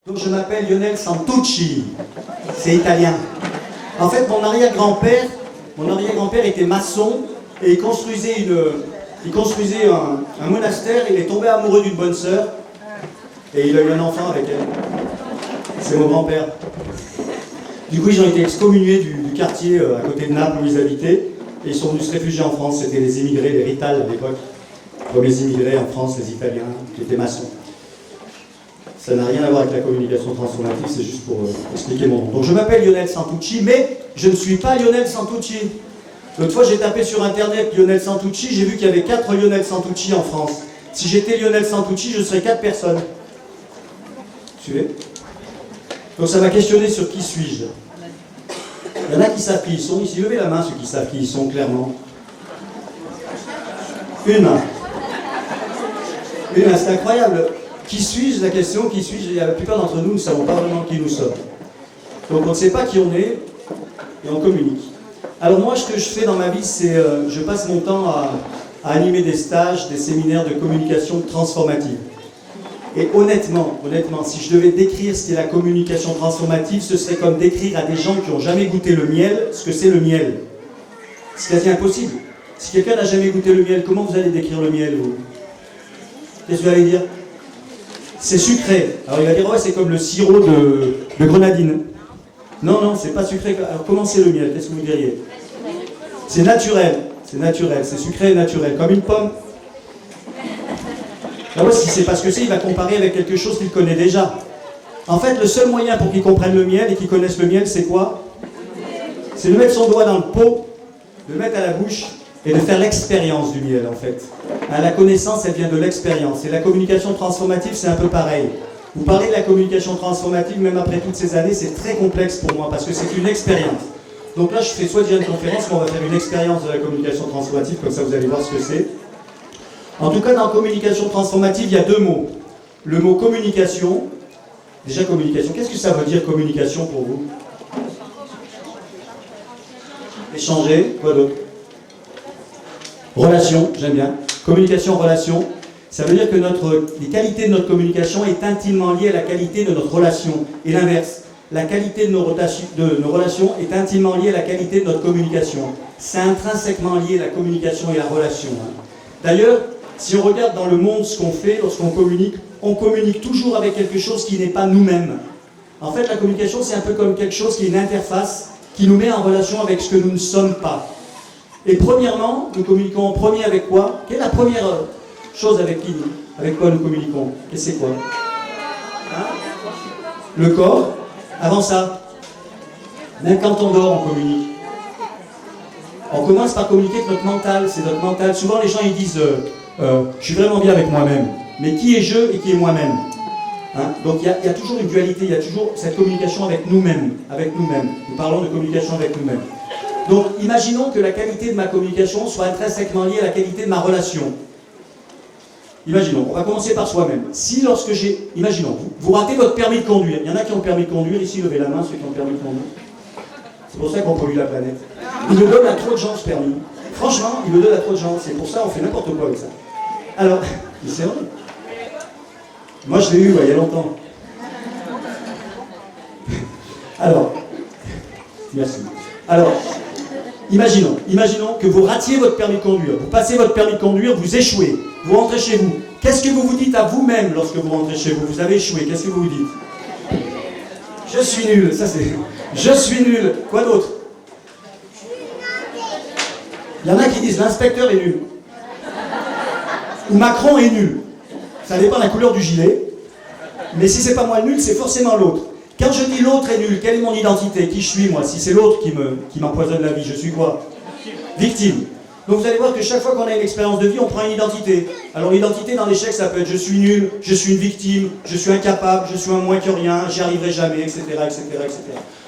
Donc je m'appelle Lionel Santucci, c'est italien. En fait, mon arrière-grand-père était maçon et il construisait un monastère. Il est tombé amoureux d'une bonne sœur et il a eu un enfant avec elle. C'est mon grand-père. Du coup, ils ont été excommuniés du quartier à côté de Naples où ils habitaient et ils sont venus se réfugier en France. C'était les immigrés, les Rital à l'époque. Comme les immigrés en France, les Italiens qui étaient maçons. Ça n'a rien à voir avec la communication transformative, c'est juste pour expliquer mon nom. Donc je m'appelle Lionel Santucci, mais je ne suis pas Lionel Santucci. L'autre fois, j'ai tapé sur internet Lionel Santucci, j'ai vu qu'il y avait 4 Lionel Santucci en France. Si j'étais Lionel Santucci, je serais 4 personnes. Vous suivez? Donc ça m'a questionné sur qui suis-je. Il y en a qui savent qui ils sont. Ici, levez la main ceux qui savent qui ils sont clairement. Une main. Une main, c'est incroyable. Qui suis-je? La question, qui suis-je? La plupart d'entre nous ne savons pas vraiment qui nous sommes. Donc on ne sait pas qui on est et on communique. Alors moi, ce que je fais dans ma vie, c'est je passe mon temps à animer des stages, des séminaires de communication transformative. Et honnêtement, si je devais décrire ce qu'est la communication transformative, ce serait comme décrire à des gens qui n'ont jamais goûté le miel ce que c'est le miel. C'est quasi impossible. Si quelqu'un n'a jamais goûté le miel, comment vous allez décrire le miel, vous? Qu'est-ce que vous allez dire? C'est sucré. Alors il va dire, ouais, c'est comme le sirop de grenadine. Non, c'est pas sucré. Alors comment c'est le miel? Qu'est-ce que vous diriez? C'est naturel, c'est sucré et naturel, comme une pomme. Ah ouais, si c'est pas ce que c'est, il va comparer avec quelque chose qu'il connaît déjà. En fait, le seul moyen pour qu'il comprenne le miel et qu'il connaisse le miel, c'est quoi? C'est de mettre son doigt dans le pot, de le mettre à la bouche et de faire l'expérience du miel, en fait. La connaissance, elle vient de l'expérience. Et la communication transformative, c'est un peu pareil. Vous parlez de la communication transformative, même après toutes ces années, c'est très complexe pour moi, parce que c'est une expérience. Donc là, je fais soit déjà une conférence, mais on va faire une expérience de la communication transformative, comme ça vous allez voir ce que c'est. En tout cas, dans communication transformative, il y a 2 mots. Le mot communication. Déjà, communication. Qu'est-ce que ça veut dire, communication, pour vous? Échanger. Quoi d'autre? Relation, j'aime bien. Communication, relation. Ça veut dire que les qualités de notre communication est intimement liée à la qualité de notre relation. Et l'inverse. La qualité de nos relations est intimement liée à la qualité de notre communication. C'est intrinsèquement lié, la communication et la relation. D'ailleurs, si on regarde dans le monde ce qu'on fait lorsqu'on on communique toujours avec quelque chose qui n'est pas nous-mêmes. En fait, la communication, c'est un peu comme quelque chose qui est une interface qui nous met en relation avec ce que nous ne sommes pas. Et premièrement, nous communiquons en premier avec quoi? Quelle est la première chose avec quoi nous communiquons? Et c'est quoi? Le corps. Avant ça, même quand on dort, on communique. On commence par communiquer avec notre mental, c'est notre mental. Souvent les gens ils disent je suis vraiment bien avec moi-même. Mais qui est je et qui est moi-même? Donc il y a toujours une dualité, il y a toujours cette communication avec nous-mêmes. Nous parlons de communication avec nous-mêmes. Donc imaginons que la qualité de ma communication soit intrinsèquement liée à la qualité de ma relation. Imaginons, on va commencer par soi-même. Si lorsque imaginons, vous ratez votre permis de conduire. Il y en a qui ont le permis de conduire, ici levez la main ceux qui ont le permis de conduire. C'est pour ça qu'on pollue la planète. Il le donne à trop de gens ce permis. Franchement, il le donne à trop de gens. C'est pour ça qu'on fait n'importe quoi avec ça. Alors, c'est vrai. Moi je l'ai eu il y a longtemps. Alors, merci. Alors, imaginons que vous ratiez votre permis de conduire. Vous passez votre permis de conduire, vous échouez. Vous rentrez chez vous. Qu'est-ce que vous vous dites à vous-même lorsque vous rentrez chez vous? Vous avez échoué. Qu'est-ce que vous vous dites? Je suis nul. Ça c'est... Je suis nul. Quoi d'autre? Il y en a qui disent l'inspecteur est nul. Ou Macron est nul. Ça dépend de la couleur du gilet. Mais si c'est pas moi le nul, c'est forcément l'autre. Quand je dis l'autre est nul, quelle est mon identité? Qui je suis moi? Si c'est l'autre qui m'empoisonne la vie, je suis quoi? Victime. Donc vous allez voir que chaque fois qu'on a une expérience de vie, on prend une identité. Alors l'identité dans l'échec, ça peut être je suis nul, je suis une victime, je suis incapable, je suis un moins que rien, j'y arriverai jamais, etc., etc., etc.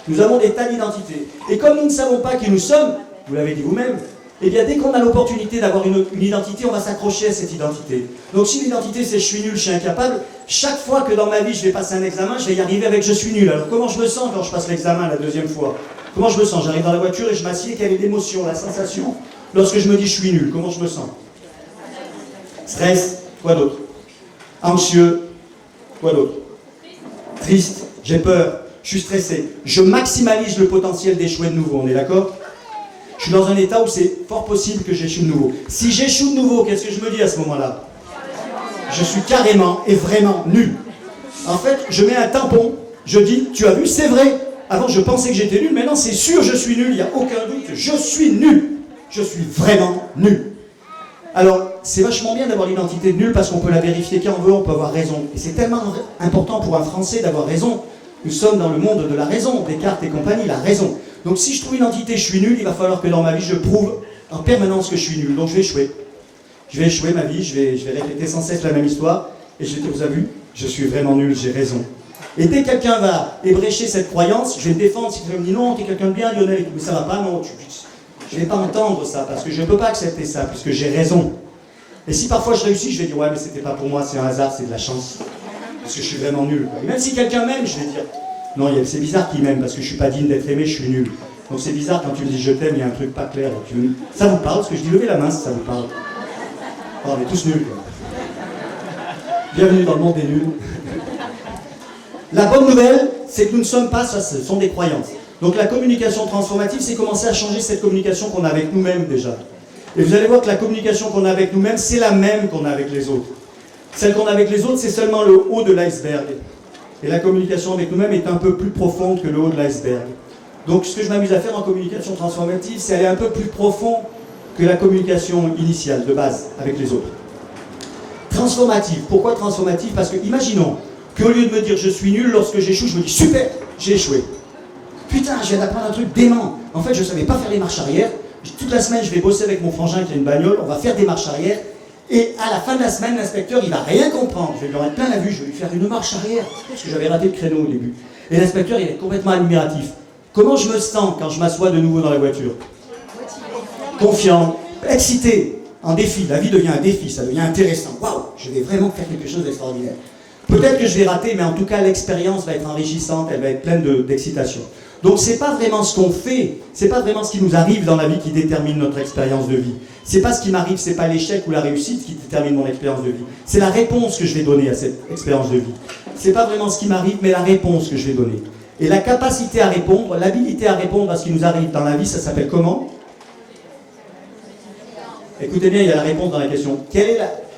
Nous avons des tas d'identités. Et comme nous ne savons pas qui nous sommes, vous l'avez dit vous-même, eh bien dès qu'on a l'opportunité d'avoir une identité, on va s'accrocher à cette identité. Donc si l'identité c'est je suis nul, je suis incapable, chaque fois que dans ma vie je vais passer un examen, je vais y arriver avec je suis nul. Alors comment je me sens quand je passe l'examen la 2e fois? Comment je me sens? J'arrive dans la voiture et je m'assieds, quelle est l'émotion, la sensation? Lorsque je me dis je suis nul, comment je me sens? Stress, quoi d'autre? Anxieux, quoi d'autre? triste, j'ai peur, je suis stressé. Je maximalise le potentiel d'échouer de nouveau, on est d'accord? Je suis dans un état où c'est fort possible que j'échoue de nouveau. Si j'échoue de nouveau, qu'est-ce que je me dis à ce moment-là? Je suis carrément et vraiment nul. En fait, je mets un tampon, je dis, tu as vu, c'est vrai. Avant, je pensais que j'étais nul, maintenant c'est sûr, je suis nul, il n'y a aucun doute, je suis nul. Je suis vraiment nul. Alors, c'est vachement bien d'avoir l'identité de nul parce qu'on peut la vérifier quand on veut, on peut avoir raison. Et c'est tellement important pour un Français d'avoir raison. Nous sommes dans le monde de la raison, Descartes et compagnie, la raison. Donc si je trouve une identité, je suis nul, il va falloir que dans ma vie, je prouve en permanence que je suis nul. Donc je vais échouer. Je vais échouer ma vie, je vais répéter sans cesse la même histoire. Et je vais dire, vous avez vu, je suis vraiment nul, j'ai raison. Et dès que quelqu'un va ébrécher cette croyance, je vais me défendre. Si quelqu'un me dit, non, t'es quelqu'un de bien, Lionel, mais ça va pas, non, je ne vais pas entendre ça, parce que je ne peux pas accepter ça, puisque j'ai raison. Et si parfois je réussis, je vais dire, ouais, mais c'était pas pour moi, c'est un hasard, c'est de la chance. Parce que je suis vraiment nul. Et même si quelqu'un m'aime, je vais dire, non, c'est bizarre qu'il m'aime, parce que je suis pas digne d'être aimé, je suis nul. Donc c'est bizarre quand tu me dis je t'aime, il y a un truc pas clair. Ça vous parle, ce que je dis, levez la main si ça vous parle. Oh, on est tous nuls, quoi. Bienvenue dans le monde des nuls. La bonne nouvelle, c'est que nous ne sommes pas, ça, ce sont des croyances. Donc la communication transformative, c'est commencer à changer cette communication qu'on a avec nous-mêmes déjà. Et vous allez voir que la communication qu'on a avec nous-mêmes, c'est la même qu'on a avec les autres. Celle qu'on a avec les autres, c'est seulement le haut de l'iceberg. Et la communication avec nous-mêmes est un peu plus profonde que le haut de l'iceberg. Donc ce que je m'amuse à faire en communication transformative, c'est aller un peu plus profond que la communication initiale, de base, avec les autres. Transformative. Pourquoi transformative? Parce que, imaginons qu'au lieu de me dire je suis nul, lorsque j'échoue, je me dis super, j'ai échoué. Putain, je viens d'apprendre un truc dément. En fait, je ne savais pas faire les marches arrière. Toute la semaine, je vais bosser avec mon frangin qui a une bagnole, on va faire des marches arrière. Et à la fin de la semaine, l'inspecteur, il va rien comprendre. Je vais lui en mettre plein la vue, je vais lui faire une marche arrière. Parce que j'avais raté le créneau au début. Et l'inspecteur, il est complètement admiratif. Comment je me sens quand je m'assois de nouveau dans la voiture? Confiant, excité, en défi. La vie devient un défi, ça devient intéressant. Waouh, je vais vraiment faire quelque chose d'extraordinaire. Peut-être que je vais rater, mais en tout cas, l'expérience va être enrichissante, elle va être pleine d'excitation. Donc c'est pas vraiment ce qu'on fait, c'est pas vraiment ce qui nous arrive dans la vie qui détermine notre expérience de vie. C'est pas ce qui m'arrive, c'est pas l'échec ou la réussite qui détermine mon expérience de vie. C'est la réponse que je vais donner à cette expérience de vie. C'est pas vraiment ce qui m'arrive, mais la réponse que je vais donner. Et la capacité à répondre, l'habilité à répondre à ce qui nous arrive dans la vie, ça s'appelle comment? Écoutez bien, il y a la réponse dans la question.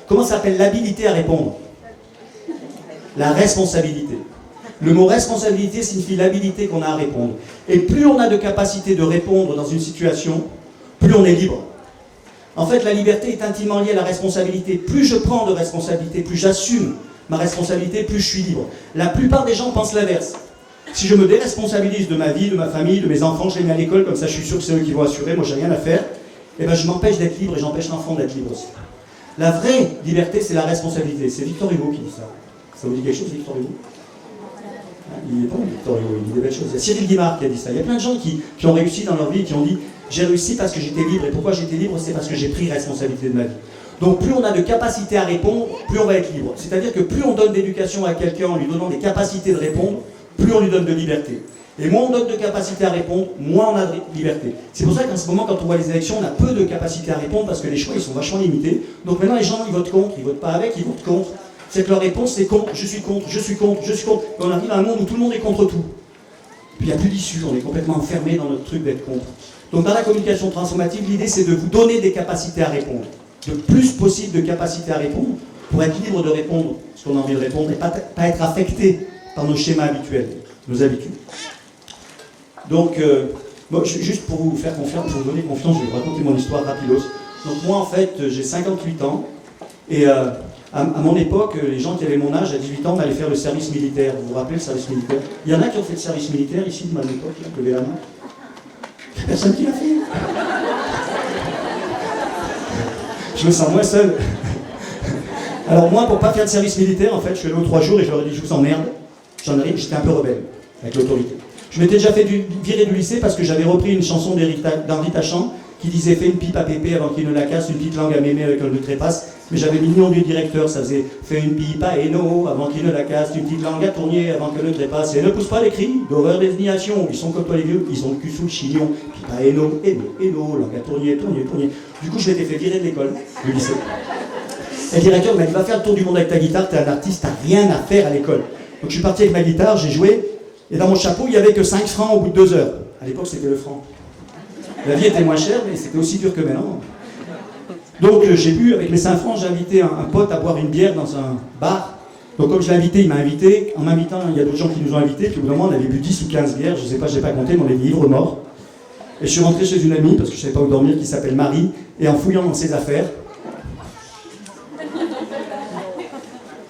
Comment s'appelle l'habilité à répondre? La responsabilité. Le mot responsabilité signifie l'habilité qu'on a à répondre. Et plus on a de capacité de répondre dans une situation, plus on est libre. En fait, la liberté est intimement liée à la responsabilité. Plus je prends de responsabilité, plus j'assume ma responsabilité, plus je suis libre. La plupart des gens pensent l'inverse. Si je me déresponsabilise de ma vie, de ma famille, de mes enfants, je les mets à l'école, comme ça je suis sûr que c'est eux qui vont assurer, moi j'ai rien à faire, et ben je m'empêche d'être libre et j'empêche l'enfant d'être libre aussi. La vraie liberté, c'est la responsabilité. C'est Victor Hugo qui dit ça. Ça vous dit quelque chose, Victor Hugo? Il est bon, Victor Hugo, il dit des belles choses. Il y a Cyril Guimard qui a dit ça. Il y a plein de gens qui ont réussi dans leur vie, qui ont dit j'ai réussi parce que j'étais libre. Et pourquoi j'étais libre? C'est parce que j'ai pris responsabilité de ma vie. Donc plus on a de capacité à répondre, plus on va être libre. C'est-à-dire que plus on donne d'éducation à quelqu'un en lui donnant des capacités de répondre, plus on lui donne de liberté. Et moins on donne de capacité à répondre, moins on a de liberté. C'est pour ça qu'en ce moment, quand on voit les élections, on a peu de capacité à répondre parce que les choix, ils sont vachement limités. Donc maintenant, les gens, ils votent contre, ils votent pas avec, ils votent contre. C'est que leur réponse, c'est contre, je suis contre, je suis contre, je suis contre. Et on arrive à un monde où tout le monde est contre tout. Puis il n'y a plus d'issue, on est complètement enfermé dans notre truc d'être contre. Donc dans la communication transformative, l'idée, c'est de vous donner des capacités à répondre. Le plus possible de capacités à répondre pour être libre de répondre ce qu'on a envie de répondre et pas être affecté par nos schémas habituels, nos habitudes. Donc, moi, juste pour vous faire confiance, pour vous donner confiance, je vais vous raconter mon histoire rapidos. Donc moi, en fait, j'ai 58 ans, et à mon époque, les gens qui avaient mon âge, à 18 ans, on allait faire le service militaire. Vous vous rappelez le service militaire? Il y en a qui ont fait le service militaire ici de ma époque, levez la main. Il n'y a personne qui l'a fait. Je me sens moins seul. Alors moi, pour ne pas faire de service militaire, en fait, je suis allé aux 3 jours et je leur ai dit, je vous emmerde. J'étais un peu rebelle avec l'autorité. Je m'étais déjà fait virer du lycée parce que j'avais repris une chanson d'Henri Tachant qui disait « Fais une pipe à Pépé avant qu'il ne la casse, une petite langue à mémé avec un de trépasse ». Mais j'avais mis le nom du directeur, ça faisait « Fais une pipe à Héno avant qu'il ne la casse, une petite langue à tourner avant qu'elle ne trépasse. Et ne pousse pas les cris d'horreur désignation. Ils sont comme toi les vieux, ils ont le cul sous le chignon. Pipe à Héno, langue à tourner, tourner, tourner. » Du coup, je m'étais fait virer de l'école, du lycée. Et le directeur m'a dit « Va faire le tour du monde avec ta guitare, t'es un artiste, t'as rien à faire à l'école. » Donc je suis parti avec ma guitare, j'ai joué, et dans mon chapeau, il n'y avait que 5 francs au bout de 2 heures. À l'époque, c'était le franc. La vie était moins chère, mais c'était aussi dur que maintenant. Donc j'ai bu, avec les 5 francs, j'ai invité un pote à boire une bière dans un bar. Donc comme je l'ai invité, il m'a invité. En m'invitant, il y a d'autres gens qui nous ont invités. Puis au bout d'un moment, on avait bu 10 ou 15 bières, je ne sais pas, je n'ai pas compté, mais on était ivres morts. Et je suis rentré chez une amie, parce que je ne savais pas où dormir, qui s'appelle Marie, et en fouillant dans ses affaires,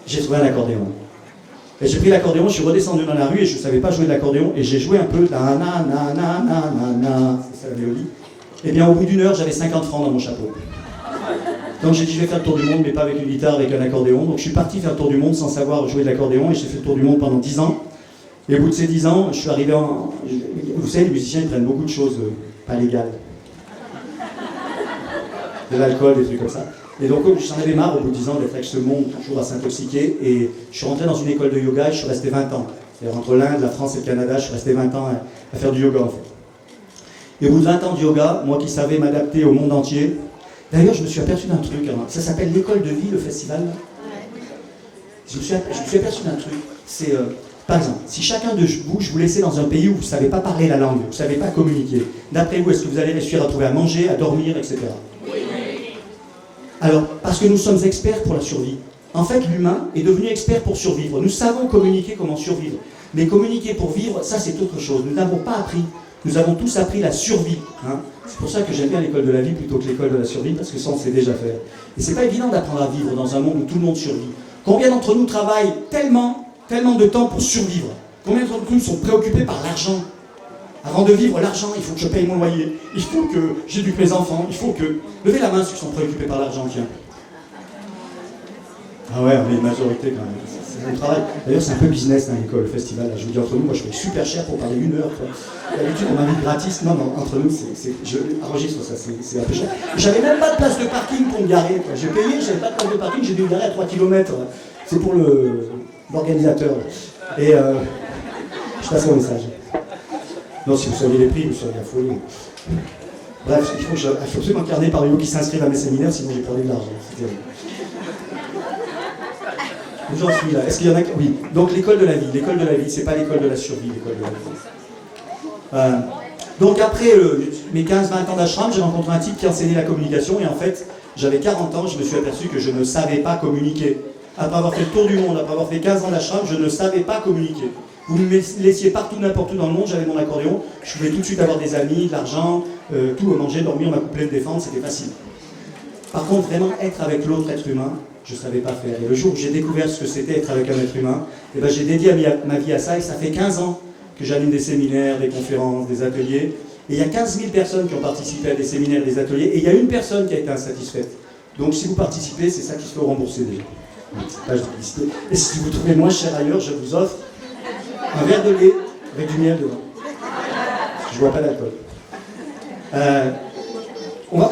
j'ai trouvé un accordéon. Et j'ai pris l'accordéon, je suis redescendu dans la rue et je ne savais pas jouer de l'accordéon, et j'ai joué un peu, c'est ça la mélodie. Et bien au bout d'une heure, j'avais 50 francs dans mon chapeau. Donc j'ai dit je vais faire le tour du monde, mais pas avec une guitare, avec un accordéon. Donc je suis parti faire le tour du monde sans savoir jouer de l'accordéon, et j'ai fait le tour du monde pendant 10 ans. Et au bout de ces 10 ans, je suis arrivé en... Vous savez, les musiciens, ils prennent beaucoup de choses pas légales. De l'alcool, des trucs comme ça. Et donc j'en avais marre au bout de 10 ans d'être avec ce monde toujours à s'intoxiquer, et je suis rentré dans une école de yoga et je suis resté 20 ans. C'est-à-dire entre l'Inde, la France et le Canada, je suis resté 20 ans à faire du yoga en fait. Et au bout de 20 ans de yoga, moi qui savais m'adapter au monde entier, d'ailleurs je me suis aperçu d'un truc, hein. Ça s'appelle l'école de vie, le festival. Je me suis aperçu d'un truc, c'est par exemple, si chacun de vous, je vous laissais dans un pays où vous ne savez pas parler la langue, vous ne savez pas communiquer, d'après vous, est-ce que vous allez réussir à trouver à manger, à dormir, etc. Alors, parce que nous sommes experts pour la survie. En fait, l'humain est devenu expert pour survivre. Nous savons communiquer comment survivre. Mais communiquer pour vivre, ça c'est autre chose. Nous n'avons pas appris. Nous avons tous appris la survie. Hein. C'est pour ça que j'aime bien l'école de la vie plutôt que l'école de la survie, parce que ça on sait déjà faire. Et c'est pas évident d'apprendre à vivre dans un monde où tout le monde survit. Combien d'entre nous travaillent tellement de temps pour survivre? Combien d'entre nous sont préoccupés par l'argent? Avant de vivre, l'argent, il faut que je paye mon loyer, il faut que j'éduque mes enfants, il faut que... Levez la main ceux qui sont préoccupés par l'argent, tiens. Ah ouais, on est une majorité quand même. C'est mon travail. D'ailleurs, c'est un peu business dans l'école, le festival. Là, je vous dis entre nous, moi je paye super cher pour parler 1 heure. D'habitude, on m'invite gratis. Non, entre nous, je enregistre ça, c'est un peu cher. J'avais même pas de place de parking pour me garer. J'ai payé, j'avais pas de place de parking, j'ai dû me garer à 3 km. C'est pour l'organisateur. Et je passe mon message. Non, si vous saviez les prix, vous seriez affolés. Bref, il faut absolument incarner parmi vous qui s'inscrivent à mes séminaires, sinon j'ai perdu de l'argent. C'est terrible. Où j'en suis là? Est-ce qu'il y en a... Oui. Donc l'école de la vie. L'école de la vie, c'est pas l'école de la survie, l'école de la vie. Donc après mes 15-20 ans d'ashram, j'ai rencontré un type qui enseignait la communication, et en fait, j'avais 40 ans, je me suis aperçu que je ne savais pas communiquer. Après avoir fait le tour du monde, après avoir fait 15 ans d'ashram, je ne savais pas communiquer. Vous me laissiez partout, n'importe où dans le monde, j'avais mon accordéon, je pouvais tout de suite avoir des amis, de l'argent, tout, manger, dormir, m'accoupler, me défendre, c'était facile. Par contre, vraiment être avec l'autre être humain, je ne savais pas faire. Et le jour où j'ai découvert ce que c'était être avec un être humain, eh ben, j'ai dédié ma vie à ça, et ça fait 15 ans que j'anime des séminaires, des conférences, des ateliers. Et il y a 15 000 personnes qui ont participé à des séminaires, des ateliers, et il y a une personne qui a été insatisfaite. Donc si vous participez, c'est ça qu'il faut rembourser déjà. Page de publicité. Et si vous trouvez moins cher ailleurs, je vous offre un verre de lait avec du miel dedans. Je ne vois pas d'alcool.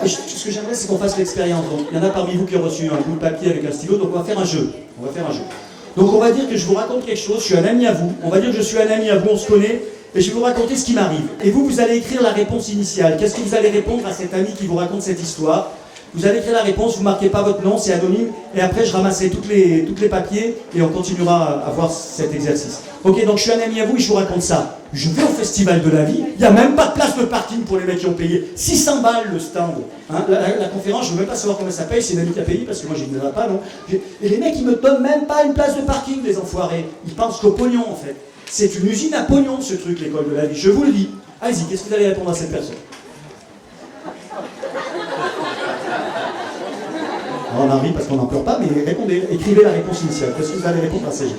Ce que j'aimerais, c'est qu'on fasse l'expérience. Donc, il y en a parmi vous qui ont reçu un bout de papier avec un stylo, donc on va faire un jeu. Donc on va dire que je vous raconte quelque chose, je suis un ami à vous. On va dire que je suis un ami à vous, on se connaît, et je vais vous raconter ce qui m'arrive. Et vous allez écrire la réponse initiale. Qu'est-ce que vous allez répondre à cet ami qui vous raconte cette histoire? Vous allez écrire la réponse, vous ne marquez pas votre nom, c'est anonyme, et après je ramasserai tous les papiers, et on continuera à voir cet exercice. Ok, donc je suis un ami à vous et je vous raconte ça. Je vais au festival de la vie, il n'y a même pas de place de parking pour les mecs qui ont payé 600 balles le stand. Hein, la conférence, je ne veux même pas savoir combien ça paye, c'est une amie qui a payé, parce que moi je ne viendrai pas, non. Et les mecs, ils me donnent même pas une place de parking, les enfoirés. Ils pensent qu'au pognon, en fait. C'est une usine à pognon, ce truc, l'école de la vie. Je vous le dis. Allez-y, qu'est-ce que vous allez répondre à cette personne? Alors on en rit parce qu'on n'en pleure pas, mais répondez, écrivez la réponse initiale. Qu'est-ce que vous allez répondre à ces gens?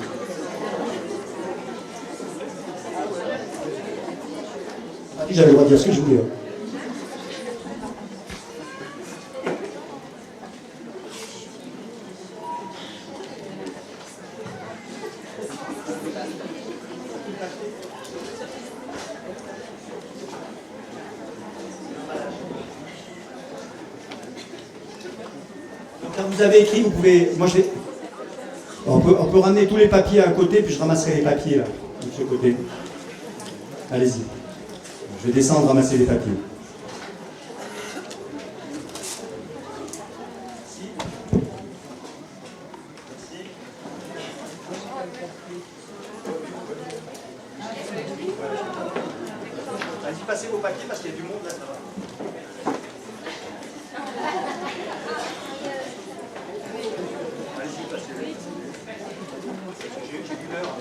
J'avais le droit de dire ce que je voulais. Donc quand vous avez écrit, vous pouvez... Moi je vais... On peut ramener tous les papiers à un côté, puis je ramasserai les papiers là, de ce côté. Allez-y. Je vais descendre ramasser les papiers. vos papiers parce qu'il y a du monde là, ça va. Allez-y, passez-le. J'ai une heure.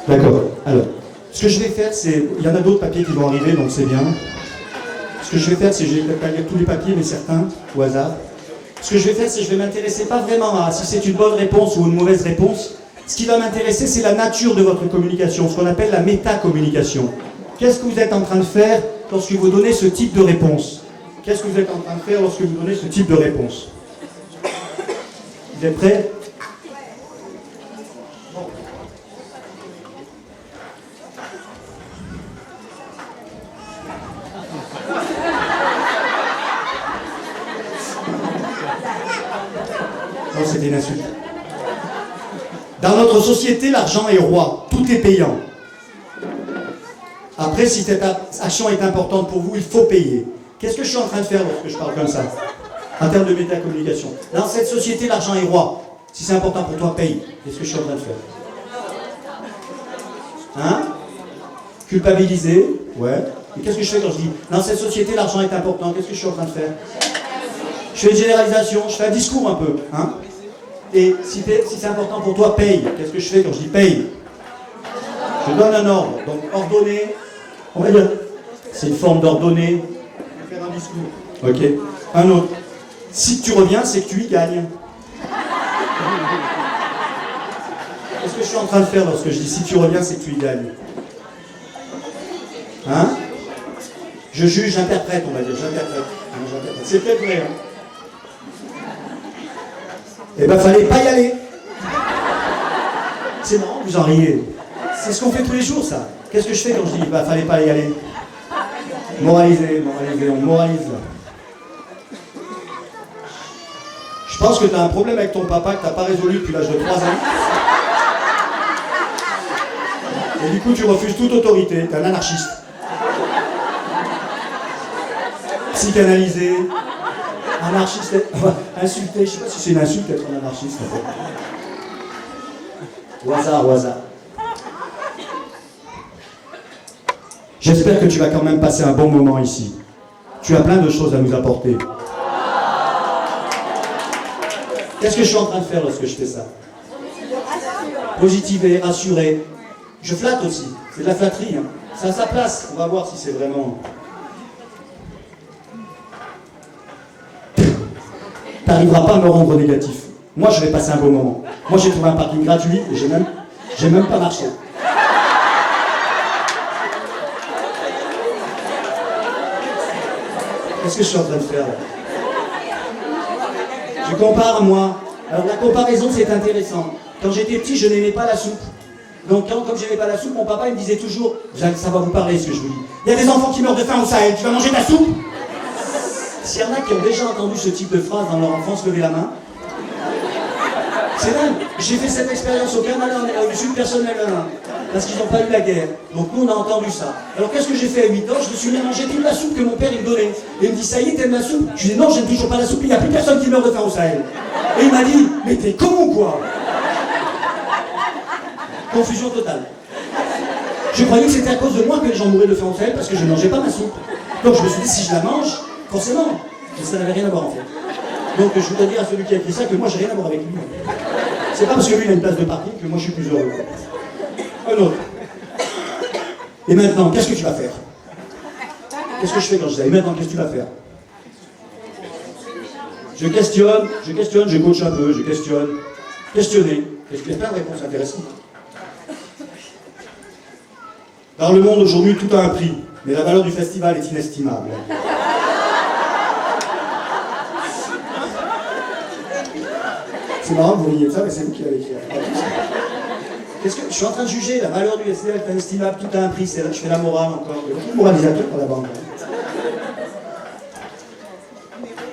D'accord. Alors, ce que je vais faire, c'est... Il y en a d'autres papiers qui vont arriver, donc c'est bien. Ce que je vais faire, c'est... Je vais peut-être pas lire tous les papiers, mais certains, au hasard. Ce que je vais faire, c'est que je vais m'intéresser pas vraiment à si c'est une bonne réponse ou une mauvaise réponse. Ce qui va m'intéresser, c'est la nature de votre communication, ce qu'on appelle la métacommunication. Qu'est-ce que vous êtes en train de faire lorsque vous donnez ce type de réponse? Qu'est-ce que vous êtes en train de faire lorsque vous donnez ce type de réponse? Vous êtes prêts? Non, c'était une insulte. Dans notre société, l'argent est roi. Tout est payant. Après, si cette action est importante pour vous, il faut payer. Qu'est-ce que je suis en train de faire lorsque je parle comme ça? En termes de métacommunication. Dans cette société, l'argent est roi. Si c'est important pour toi, paye. Qu'est-ce que je suis en train de faire? Hein? Culpabiliser? Ouais. Et qu'est-ce que je fais quand je dis dans cette société, l'argent est important? Qu'est-ce que je suis en train de faire? Je fais une généralisation, je fais un discours un peu. Hein? Et si c'est important pour toi, paye. Qu'est-ce que je fais quand je dis paye? Je donne un ordre. Donc ordonner, on va dire, c'est une forme d'ordonner. Je vais faire un discours. Ok. Un autre. Si tu reviens, c'est que tu y gagnes. Qu'est-ce que je suis en train de faire lorsque je dis si tu reviens, c'est que tu y gagnes? Hein? Je juge, j'interprète, on va dire. J'interprète. C'est peut-être vrai. Hein? Eh ben, fallait pas y aller. C'est marrant, vous en riez. C'est ce qu'on fait tous les jours, ça. Qu'est-ce que je fais quand je dis, bah, fallait pas y aller? Moraliser, on moralise. Je pense que tu as un problème avec ton papa que tu n'as pas résolu depuis l'âge de 3 ans. Et du coup, tu refuses toute autorité. Tu es un anarchiste. Psychanalysé. Anarchiste, insulté, je ne sais pas si c'est une insulte d'être un anarchiste en fait. Au hasard, au hasard. J'espère que tu vas quand même passer un bon moment ici. Tu as plein de choses à nous apporter. Qu'est-ce que je suis en train de faire lorsque je fais ça? Positiver, rassurer. Je flatte aussi, c'est de la flatterie. Hein. C'est à sa place, on va voir si c'est vraiment... T'arriveras pas à me rendre négatif. Moi, je vais passer un bon moment. Moi, j'ai trouvé un parking gratuit et j'ai même pas marché. Qu'est-ce que je suis en train de faire là? Je compare moi. Alors la comparaison, c'est intéressant. Quand j'étais petit, je n'aimais pas la soupe. Donc comme je n'aimais pas la soupe, mon papa il me disait toujours, ça va vous parler ce que je vous dis. Il y a des enfants qui meurent de faim au Sahel, tu vas manger ta soupe? S'il y en a qui ont déjà entendu ce type de phrase dans leur enfance, levez la main. C'est dingue. J'ai fait cette expérience au Canada, au Sud, personne n'a eu parce qu'ils n'ont pas eu la guerre. Donc nous, on a entendu ça. Alors qu'est-ce que j'ai fait à 8 ans? Je me suis mis à manger toute la soupe que mon père il me donnait. Et il me dit, ça y est, t'aimes la soupe? Je lui dis, non, j'aime toujours pas la soupe, il n'y a plus personne qui meurt de faim au Sahel. Et il m'a dit, mais t'es con ou quoi? Confusion totale. Je croyais que c'était à cause de moi que les gens mouraient de faim au Sahel parce que je ne mangeais pas ma soupe. Donc je me suis dit, si je la mange, forcément, ça n'avait rien à voir en fait. Donc je voudrais dire à celui qui a écrit ça que moi j'ai rien à voir avec lui. C'est pas parce que lui il a une place de parking que moi je suis plus heureux. Un autre. Et maintenant, qu'est-ce que tu vas faire? Qu'est-ce que je fais quand je dis ça? Et maintenant, qu'est-ce que tu vas faire? Je questionne, je coach un peu, je questionne. Questionner. Il y a plein de réponses intéressantes. Dans le monde aujourd'hui, tout a un prix, mais la valeur du festival est inestimable. C'est marrant que vous riez de ça, mais c'est vous qui l'avez écrit. Qu'est-ce que je suis en train de juger? La valeur du SDF est inestimable, tout a un prix, c'est là que je fais la morale encore. Il y a beaucoup de moralisateurs dans la banque.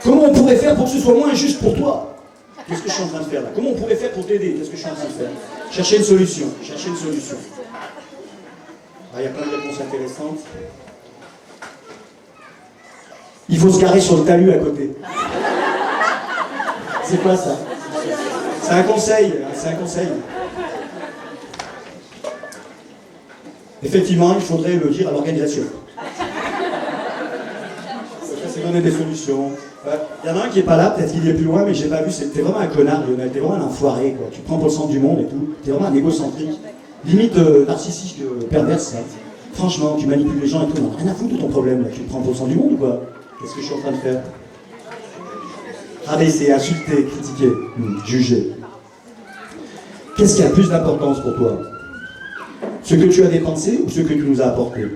Comment on pourrait faire pour que ce soit moins injuste pour toi? Qu'est-ce que je suis en train de faire là? Comment on pourrait faire pour t'aider? Qu'est-ce que je suis en train de faire? Chercher une solution, chercher une solution. Ah, il y a plein de réponses intéressantes. Il faut se garer sur le talus à côté. C'est quoi ça? C'est un conseil, c'est un conseil. Effectivement, il faudrait le dire à l'organisation. Ça, c'est donner des solutions. Il y en a un qui n'est pas là, peut-être qu'il y est plus loin, mais je n'ai pas vu. T'es vraiment un connard, Lionel. T'es vraiment un enfoiré, quoi. Tu te prends pour le centre du monde et tout. T'es vraiment un égocentrique. Limite narcissique, perverse, ça. Franchement, tu manipules les gens et tout. Non, rien à foutre de ton problème, là. Tu te prends pour le centre du monde ou quoi? Qu'est-ce que je suis en train de faire? Rabaisser, insulter, critiquer, juger. Qu'est-ce qui a plus d'importance pour toi? Ce que tu as dépensé ou ce que tu nous as apporté?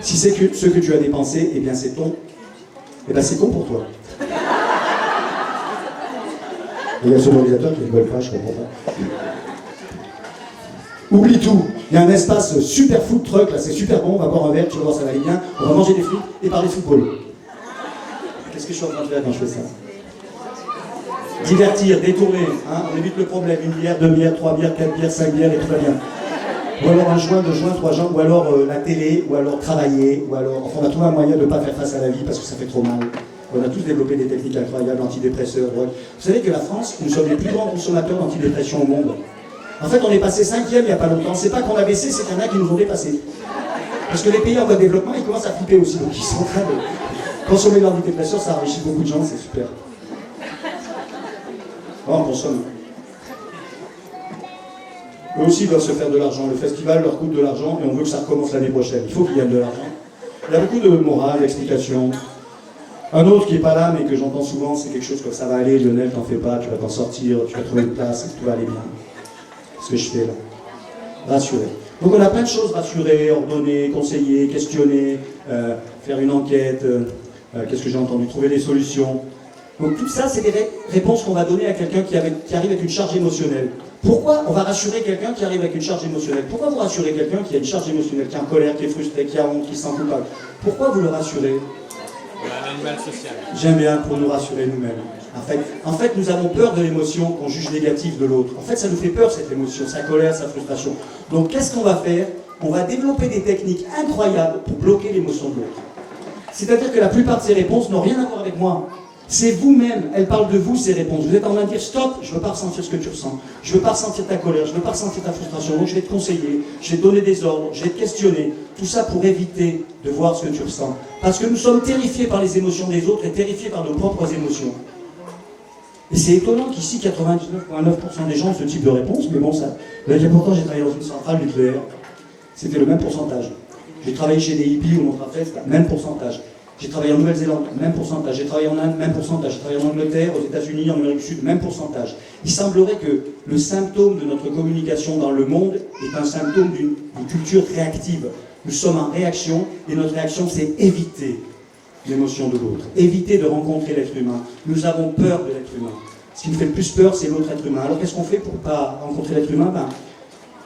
Si c'est que ce que tu as dépensé, eh bien c'est ton. Eh bien c'est con pour toi. Et il y a ce moralisateur qui rigole pas, je comprends pas. Oublie tout. Il y a un espace super food truck, là c'est super bon, on va boire un verre, tu vas voir ça va aller bien, on va manger des frites et parler football. Qu'est-ce que je suis en train de faire quand je fais ça? Divertir, détourner, hein, on évite le problème, une bière, 2 bières, 3 bières, 4 bières, 5 bières et tout va bien. Ou alors un joint, 2 joints, 3 joints, ou alors la télé, ou alors travailler, ou alors... Enfin, on a trouvé un moyen de ne pas faire face à la vie parce que ça fait trop mal. On a tous développé des techniques incroyables, antidépresseurs, drogue. Vous savez que la France, nous sommes les plus grands consommateurs d'antidépression au monde. En fait, on est passé 5e il n'y a pas longtemps. C'est pas qu'on a baissé, c'est qu'il y en a qui nous ont dépassés. Parce que les pays en voie de développement, ils commencent à flipper aussi. Donc ils sont en train de consommer de l'antidépresseur, ça enrichit beaucoup de gens, c'est super. Oh, on consomme. Eux aussi doivent se faire de l'argent. Le festival leur coûte de l'argent et on veut que ça recommence l'année prochaine. Il faut qu'ils gagnent de l'argent. Il y a beaucoup de morale, d'explications. Un autre qui n'est pas là, mais que j'entends souvent, c'est quelque chose comme ça va aller, Lionel, t'en fais pas, tu vas t'en sortir, tu vas trouver une place, tout va aller bien. C'est ce que je fais là. Rassurer. Donc on a plein de choses, rassurer, ordonner, conseiller, questionner, faire une enquête, qu'est-ce que j'ai entendu, trouver des solutions. Donc tout ça, c'est des réponses qu'on va donner à quelqu'un qui arrive avec une charge émotionnelle. Pourquoi on va rassurer quelqu'un qui arrive avec une charge émotionnelle? Pourquoi vous rassurez quelqu'un qui a une charge émotionnelle, qui est en colère, qui est frustré, qui a honte, qui se sent coupable? Pourquoi vous le rassurez? Un animal social. J'aime bien pour nous rassurer nous-mêmes. En fait, nous avons peur de l'émotion qu'on juge négative de l'autre. En fait, ça nous fait peur cette émotion, sa colère, sa frustration. Donc qu'est-ce qu'on va faire? On va développer des techniques incroyables pour bloquer l'émotion de l'autre. C'est-à-dire que la plupart de ces réponses n'ont rien à voir avec moi. C'est vous-même, elles parlent de vous, ces réponses. Vous êtes en train de dire stop, je ne veux pas ressentir ce que tu ressens. Je ne veux pas ressentir ta colère, je ne veux pas ressentir ta frustration. Donc je vais te conseiller, je vais te donner des ordres, je vais te questionner. Tout ça pour éviter de voir ce que tu ressens. Parce que nous sommes terrifiés par les émotions des autres et terrifiés par nos propres émotions. Et c'est étonnant qu'ici, 99,9% des gens ont ce type de réponse, mais bon, ça. Là, pourtant, j'ai travaillé dans une centrale nucléaire. C'était le même pourcentage. J'ai travaillé chez des hippies ou notre affaire, c'était le même pourcentage. J'ai travaillé en Nouvelle-Zélande, même pourcentage. J'ai travaillé en Inde, même pourcentage. J'ai travaillé en Angleterre, aux États-Unis, en Amérique du Sud, même pourcentage. Il semblerait que le symptôme de notre communication dans le monde est un symptôme d'une culture réactive. Nous sommes en réaction, et notre réaction, c'est éviter l'émotion de l'autre, éviter de rencontrer l'être humain. Nous avons peur de l'être humain. Ce qui nous fait le plus peur, c'est l'autre être humain. Alors qu'est-ce qu'on fait pour ne pas rencontrer l'être humain?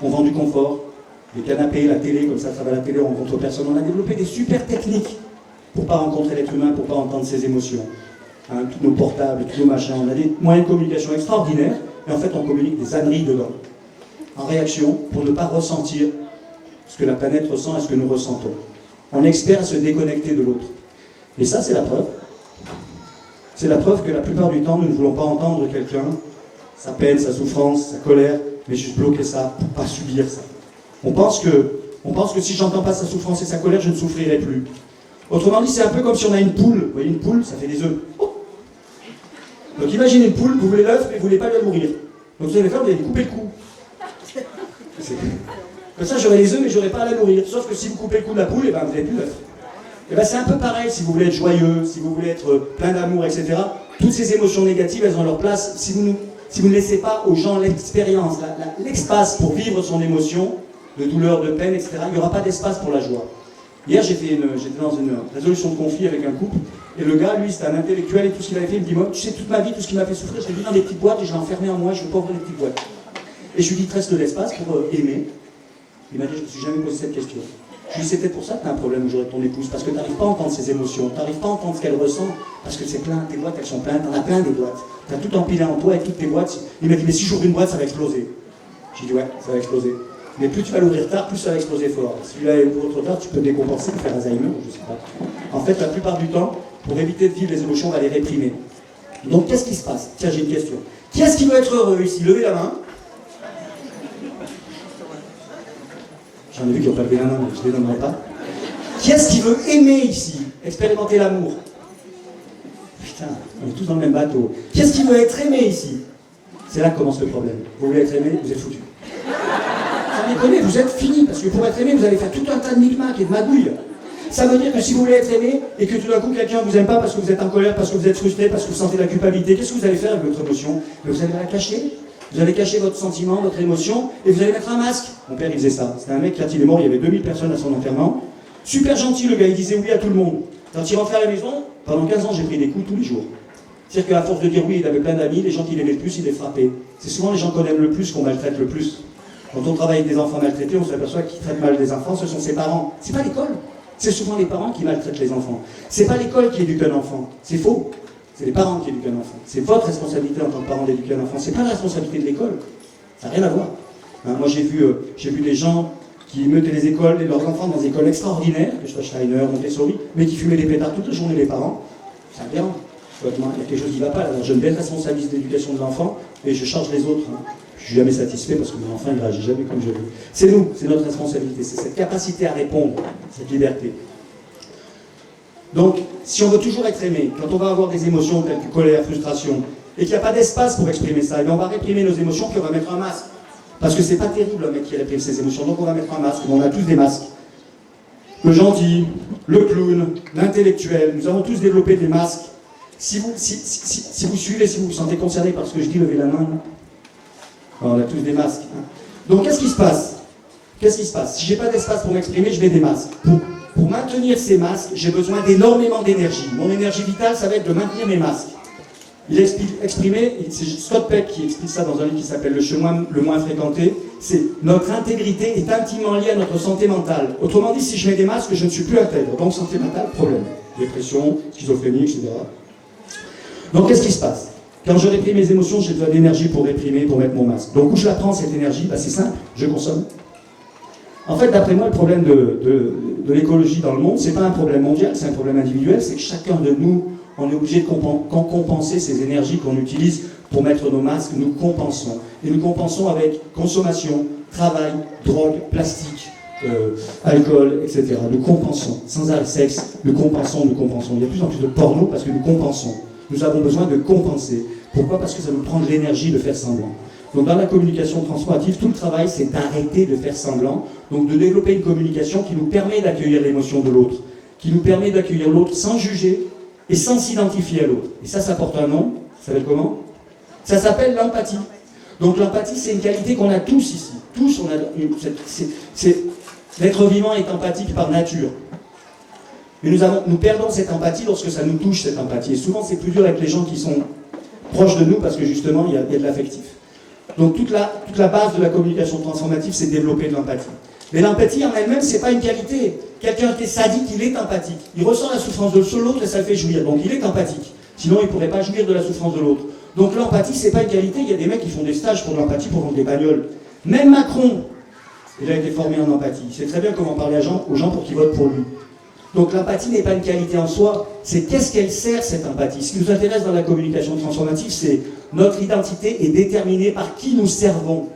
On vend du confort, les canapés, la télé, comme ça va la télé, on rencontre personne. On a développé des super techniques pour ne pas rencontrer l'être humain, pour ne pas entendre ses émotions. Hein, tous nos portables, tous nos machins, on a des moyens de communication extraordinaires, et en fait on communique des âneries dedans. En réaction, pour ne pas ressentir ce que la planète ressent et ce que nous ressentons. On est expert à se déconnecter de l'autre. Et ça, c'est la preuve. C'est la preuve que la plupart du temps, nous ne voulons pas entendre quelqu'un, sa peine, sa souffrance, sa colère, mais juste bloquer ça pour ne pas subir ça. On pense que si j'entends pas sa souffrance et sa colère, je ne souffrirai plus. Autrement dit, c'est un peu comme si on a une poule. Vous voyez, une poule, ça fait des œufs. Oh. Donc imaginez une poule, vous voulez l'œuf, mais vous ne voulez pas la nourrir. Donc vous allez faire, vous allez lui couper le cou. Comme ça, j'aurai les œufs, mais je n'aurai pas à la nourrir. Sauf que si vous coupez le cou de la poule, eh ben, vous n'avez plus d'œuf. Et ben, c'est un peu pareil, si vous voulez être joyeux, si vous voulez être plein d'amour, etc. Toutes ces émotions négatives, elles ont leur place. Si vous ne laissez pas aux gens l'expérience, l'espace pour vivre son émotion, de douleur, de peine, etc., il n'y aura pas d'espace pour la joie. Hier, j'étais dans une résolution de conflit avec un couple, et le gars, lui, c'était un intellectuel, et tout ce qu'il avait fait, il me dit, moi, tu sais, toute ma vie, tout ce qui m'a fait souffrir, je l'ai mis dans des petites boîtes, et je l'ai enfermé en moi, je ne veux pas ouvrir les petites boîtes. Et je lui dis, te reste de l'espace pour aimer. Il m'a dit, je ne me suis jamais posé cette question. Je lui dis, c'est peut-être pour ça que tu as un problème aujourd'hui avec ton épouse, parce que tu n'arrives pas à entendre ses émotions, tu n'arrives pas à entendre ce qu'elle ressent, parce que c'est plein, tes boîtes elles sont pleines, tu en as plein des boîtes. Tu as tout empilé en toi et toutes tes boîtes. Il m'a dit, mais si j'ouvre une boîte, ça va exploser. J'ai dit, ouais, ça va exploser. Mais plus tu vas l'ouvrir tard, plus ça va exploser fort. Si tu l'ouvres trop tard, tu peux décompenser pour faire Alzheimer, je ne sais pas. En fait, la plupart du temps, pour éviter de vivre les émotions, on va les réprimer. Donc, qu'est-ce qui se passe? Tiens, j'ai une question. Qui est-ce qui veut être heureux ici? Levez la main. J'en ai vu qui n'ont pas levé la main, mais je ne les donnerai pas. Qui est-ce qui veut aimer ici? Expérimenter l'amour? Putain, on est tous dans le même bateau. Qui est-ce qui veut être aimé ici? C'est là que commence le problème. Vous voulez être aimé, vous êtes foutu. Sans déconner, vous êtes fini, parce que pour être aimé, vous allez faire tout un tas de micmacs et de magouilles. Ça veut dire que si vous voulez être aimé, et que tout d'un coup quelqu'un ne vous aime pas parce que vous êtes en colère, parce que vous êtes frustré, parce que vous sentez la culpabilité, qu'est-ce que vous allez faire avec votre émotion? Vous allez la cacher. Vous allez cacher votre sentiment, votre émotion, et vous allez mettre un masque. Mon père, il faisait ça. C'était un mec, quand il est mort, il y avait 2000 personnes à son enterrement. Super gentil, le gars, il disait oui à tout le monde. Quand il rentrait à la maison, pendant 15 ans, j'ai pris des coups tous les jours. C'est-à-dire qu'à force de dire oui, il avait plein d'amis, les gens qui l'aimaient le plus, il les frappait. C'est souvent les gens qu'on aime le plus qu'on maltraite le plus. Quand on travaille avec des enfants maltraités, on s'aperçoit qu'ils traitent mal des enfants, ce sont ses parents. C'est pas l'école. C'est souvent les parents qui maltraitent les enfants. C'est pas l'école qui éduque un enfant. C'est faux. C'est les parents qui éduquent un enfant. C'est votre responsabilité en tant que parent d'éduquer un enfant. C'est pas la responsabilité de l'école. Ça n'a rien à voir. Hein, moi, j'ai vu des gens qui mettaient les écoles, leurs enfants dans des écoles extraordinaires, que ce soit Steiner, Montessori, mais qui fumaient des pétards toute la journée, les parents. C'est aberrant. Il y a quelque chose qui ne va pas. Alors, je me déresponsabilise de l'éducation de l'enfant et je charge les autres. Hein. Je ne suis jamais satisfait parce que mon enfant ne réagit jamais comme je veux. C'est nous, c'est notre responsabilité. C'est cette capacité à répondre, cette liberté. Donc, si on veut toujours être aimé, quand on va avoir des émotions telles que colère, frustration, et qu'il n'y a pas d'espace pour exprimer ça, et on va réprimer nos émotions, puis on va mettre un masque. Parce que c'est pas terrible un mec qui réprime ses émotions, donc on va mettre un masque. On a tous des masques. Le gentil, le clown, l'intellectuel, nous avons tous développé des masques. Si vous suivez, si vous vous sentez concerné par ce que je dis, levez la main. On a tous des masques. Hein. Donc qu'est-ce qui se passe? Qu'est-ce qui se passe? Si j'ai pas d'espace pour m'exprimer, je mets des masques. Pour maintenir ces masques, j'ai besoin d'énormément d'énergie. Mon énergie vitale, ça va être de maintenir mes masques. Il a exprimé, c'est Scott Peck qui explique ça dans un livre qui s'appelle Le chemin le moins fréquenté, c'est notre intégrité est intimement liée à notre santé mentale. Autrement dit, si je mets des masques, je ne suis plus intègre. Donc santé mentale, problème. Dépression, schizophrénie, etc. Donc qu'est-ce qui se passe? Quand je réprime mes émotions, j'ai besoin d'énergie pour réprimer, pour mettre mon masque. Donc où je la prends cette énergie? C'est simple, je consomme. En fait, d'après moi, le problème de l'écologie dans le monde, c'est pas un problème mondial, c'est un problème individuel, c'est que chacun de nous, on est obligé de compenser ces énergies qu'on utilise pour mettre nos masques, nous compensons. Et nous compensons avec consommation, travail, drogue, plastique, alcool, etc. Nous compensons. Sans arrêt sexe, nous compensons. Il y a de plus en plus de porno parce que nous compensons. Nous avons besoin de compenser. Pourquoi? Parce que ça nous prend de l'énergie de faire semblant. Donc dans la communication transformative, tout le travail, c'est d'arrêter de faire semblant, donc de développer une communication qui nous permet d'accueillir l'émotion de l'autre, qui nous permet d'accueillir l'autre sans juger et sans s'identifier à l'autre. Et ça porte un nom, ça s'appelle comment? Ça s'appelle l'empathie. Donc l'empathie, c'est une qualité qu'on a tous ici. Tous, on a... L'être vivant est empathique par nature. Mais nous perdons cette empathie lorsque ça nous touche, cette empathie. Et souvent, c'est plus dur avec les gens qui sont proches de nous parce que justement, il y a de l'affectif. Donc toute la base de la communication transformative, c'est développer de l'empathie. Mais l'empathie en elle-même, c'est pas une qualité. Quelqu'un qui est sadique, il est empathique. Il ressent la souffrance de l'autre et ça le fait jouir. Donc il est empathique. Sinon, il ne pourrait pas jouir de la souffrance de l'autre. Donc l'empathie, c'est pas une qualité. Il y a des mecs qui font des stages pour l'empathie, pour vendre des bagnoles. Même Macron, il a été formé en empathie. Il sait très bien comment parler aux gens pour qu'ils votent pour lui. Donc l'empathie n'est pas une qualité en soi, c'est qu'est-ce qu'elle sert cette empathie. Ce qui nous intéresse dans la communication transformative, c'est notre identité est déterminée par qui nous servons.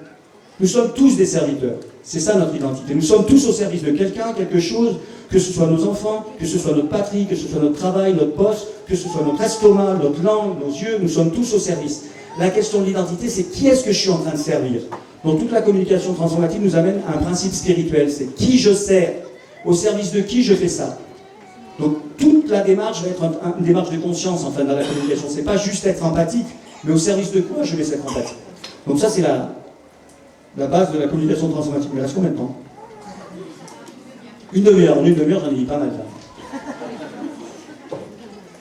Nous sommes tous des serviteurs, c'est ça notre identité. Nous sommes tous au service de quelqu'un, quelque chose, que ce soit nos enfants, que ce soit notre patrie, que ce soit notre travail, notre poste, que ce soit notre estomac, notre langue, nos yeux, nous sommes tous au service. La question de l'identité, c'est qui est-ce que je suis en train de servir. Donc toute la communication transformative nous amène à un principe spirituel, c'est qui je sers. Au service de qui je fais ça? Donc toute la démarche va être une démarche de conscience enfin dans la communication. C'est pas juste être empathique, mais au service de quoi je vais cette empathie. Donc ça c'est la base de la communication transformative. Mais il reste combien de temps? Une demi-heure. En une demi-heure, j'en ai dit pas mal. Là.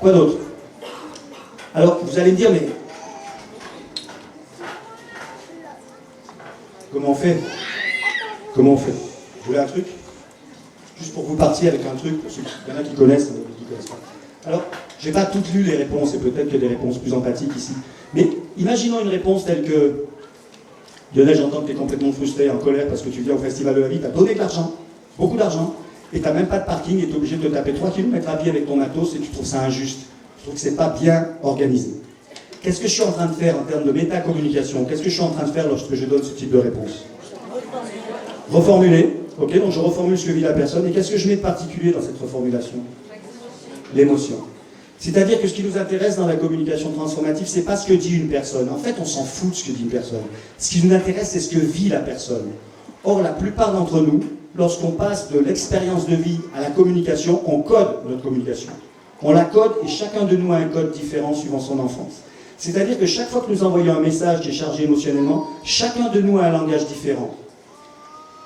Quoi d'autre? Alors vous allez me dire, mais Comment on fait? Comment on fait? Vous voulez un truc? Juste pour que vous partiez avec un truc, pour ceux il y en a qui connaissent, il y en a qui ne connaissent pas. Alors, je n'ai pas toutes lu les réponses, et peut-être qu'il y a des réponses plus empathiques ici. Mais imaginons une réponse telle que Lionel, j'entends que tu es complètement frustré, en colère, parce que tu viens au Festival de la Vie, tu as donné de l'argent, beaucoup d'argent, et tu n'as même pas de parking, et tu es obligé de te taper 3 km à pied avec ton matos, et tu trouves ça injuste. Je trouve que c'est pas bien organisé. Qu'est-ce que je suis en train de faire en termes de métacommunication? Qu'est-ce que je suis en train de faire lorsque je donne ce type de réponse? Reformuler. Ok, donc je reformule ce que vit la personne. Et qu'est-ce que je mets de particulier dans cette reformulation? L'émotion. C'est-à-dire que ce qui nous intéresse dans la communication transformative, c'est pas ce que dit une personne. En fait, on s'en fout de ce que dit une personne. Ce qui nous intéresse, c'est ce que vit la personne. Or, la plupart d'entre nous, lorsqu'on passe de l'expérience de vie à la communication, on code notre communication. On la code et chacun de nous a un code différent suivant son enfance. C'est-à-dire que chaque fois que nous envoyons un message qui est chargé émotionnellement, chacun de nous a un langage différent.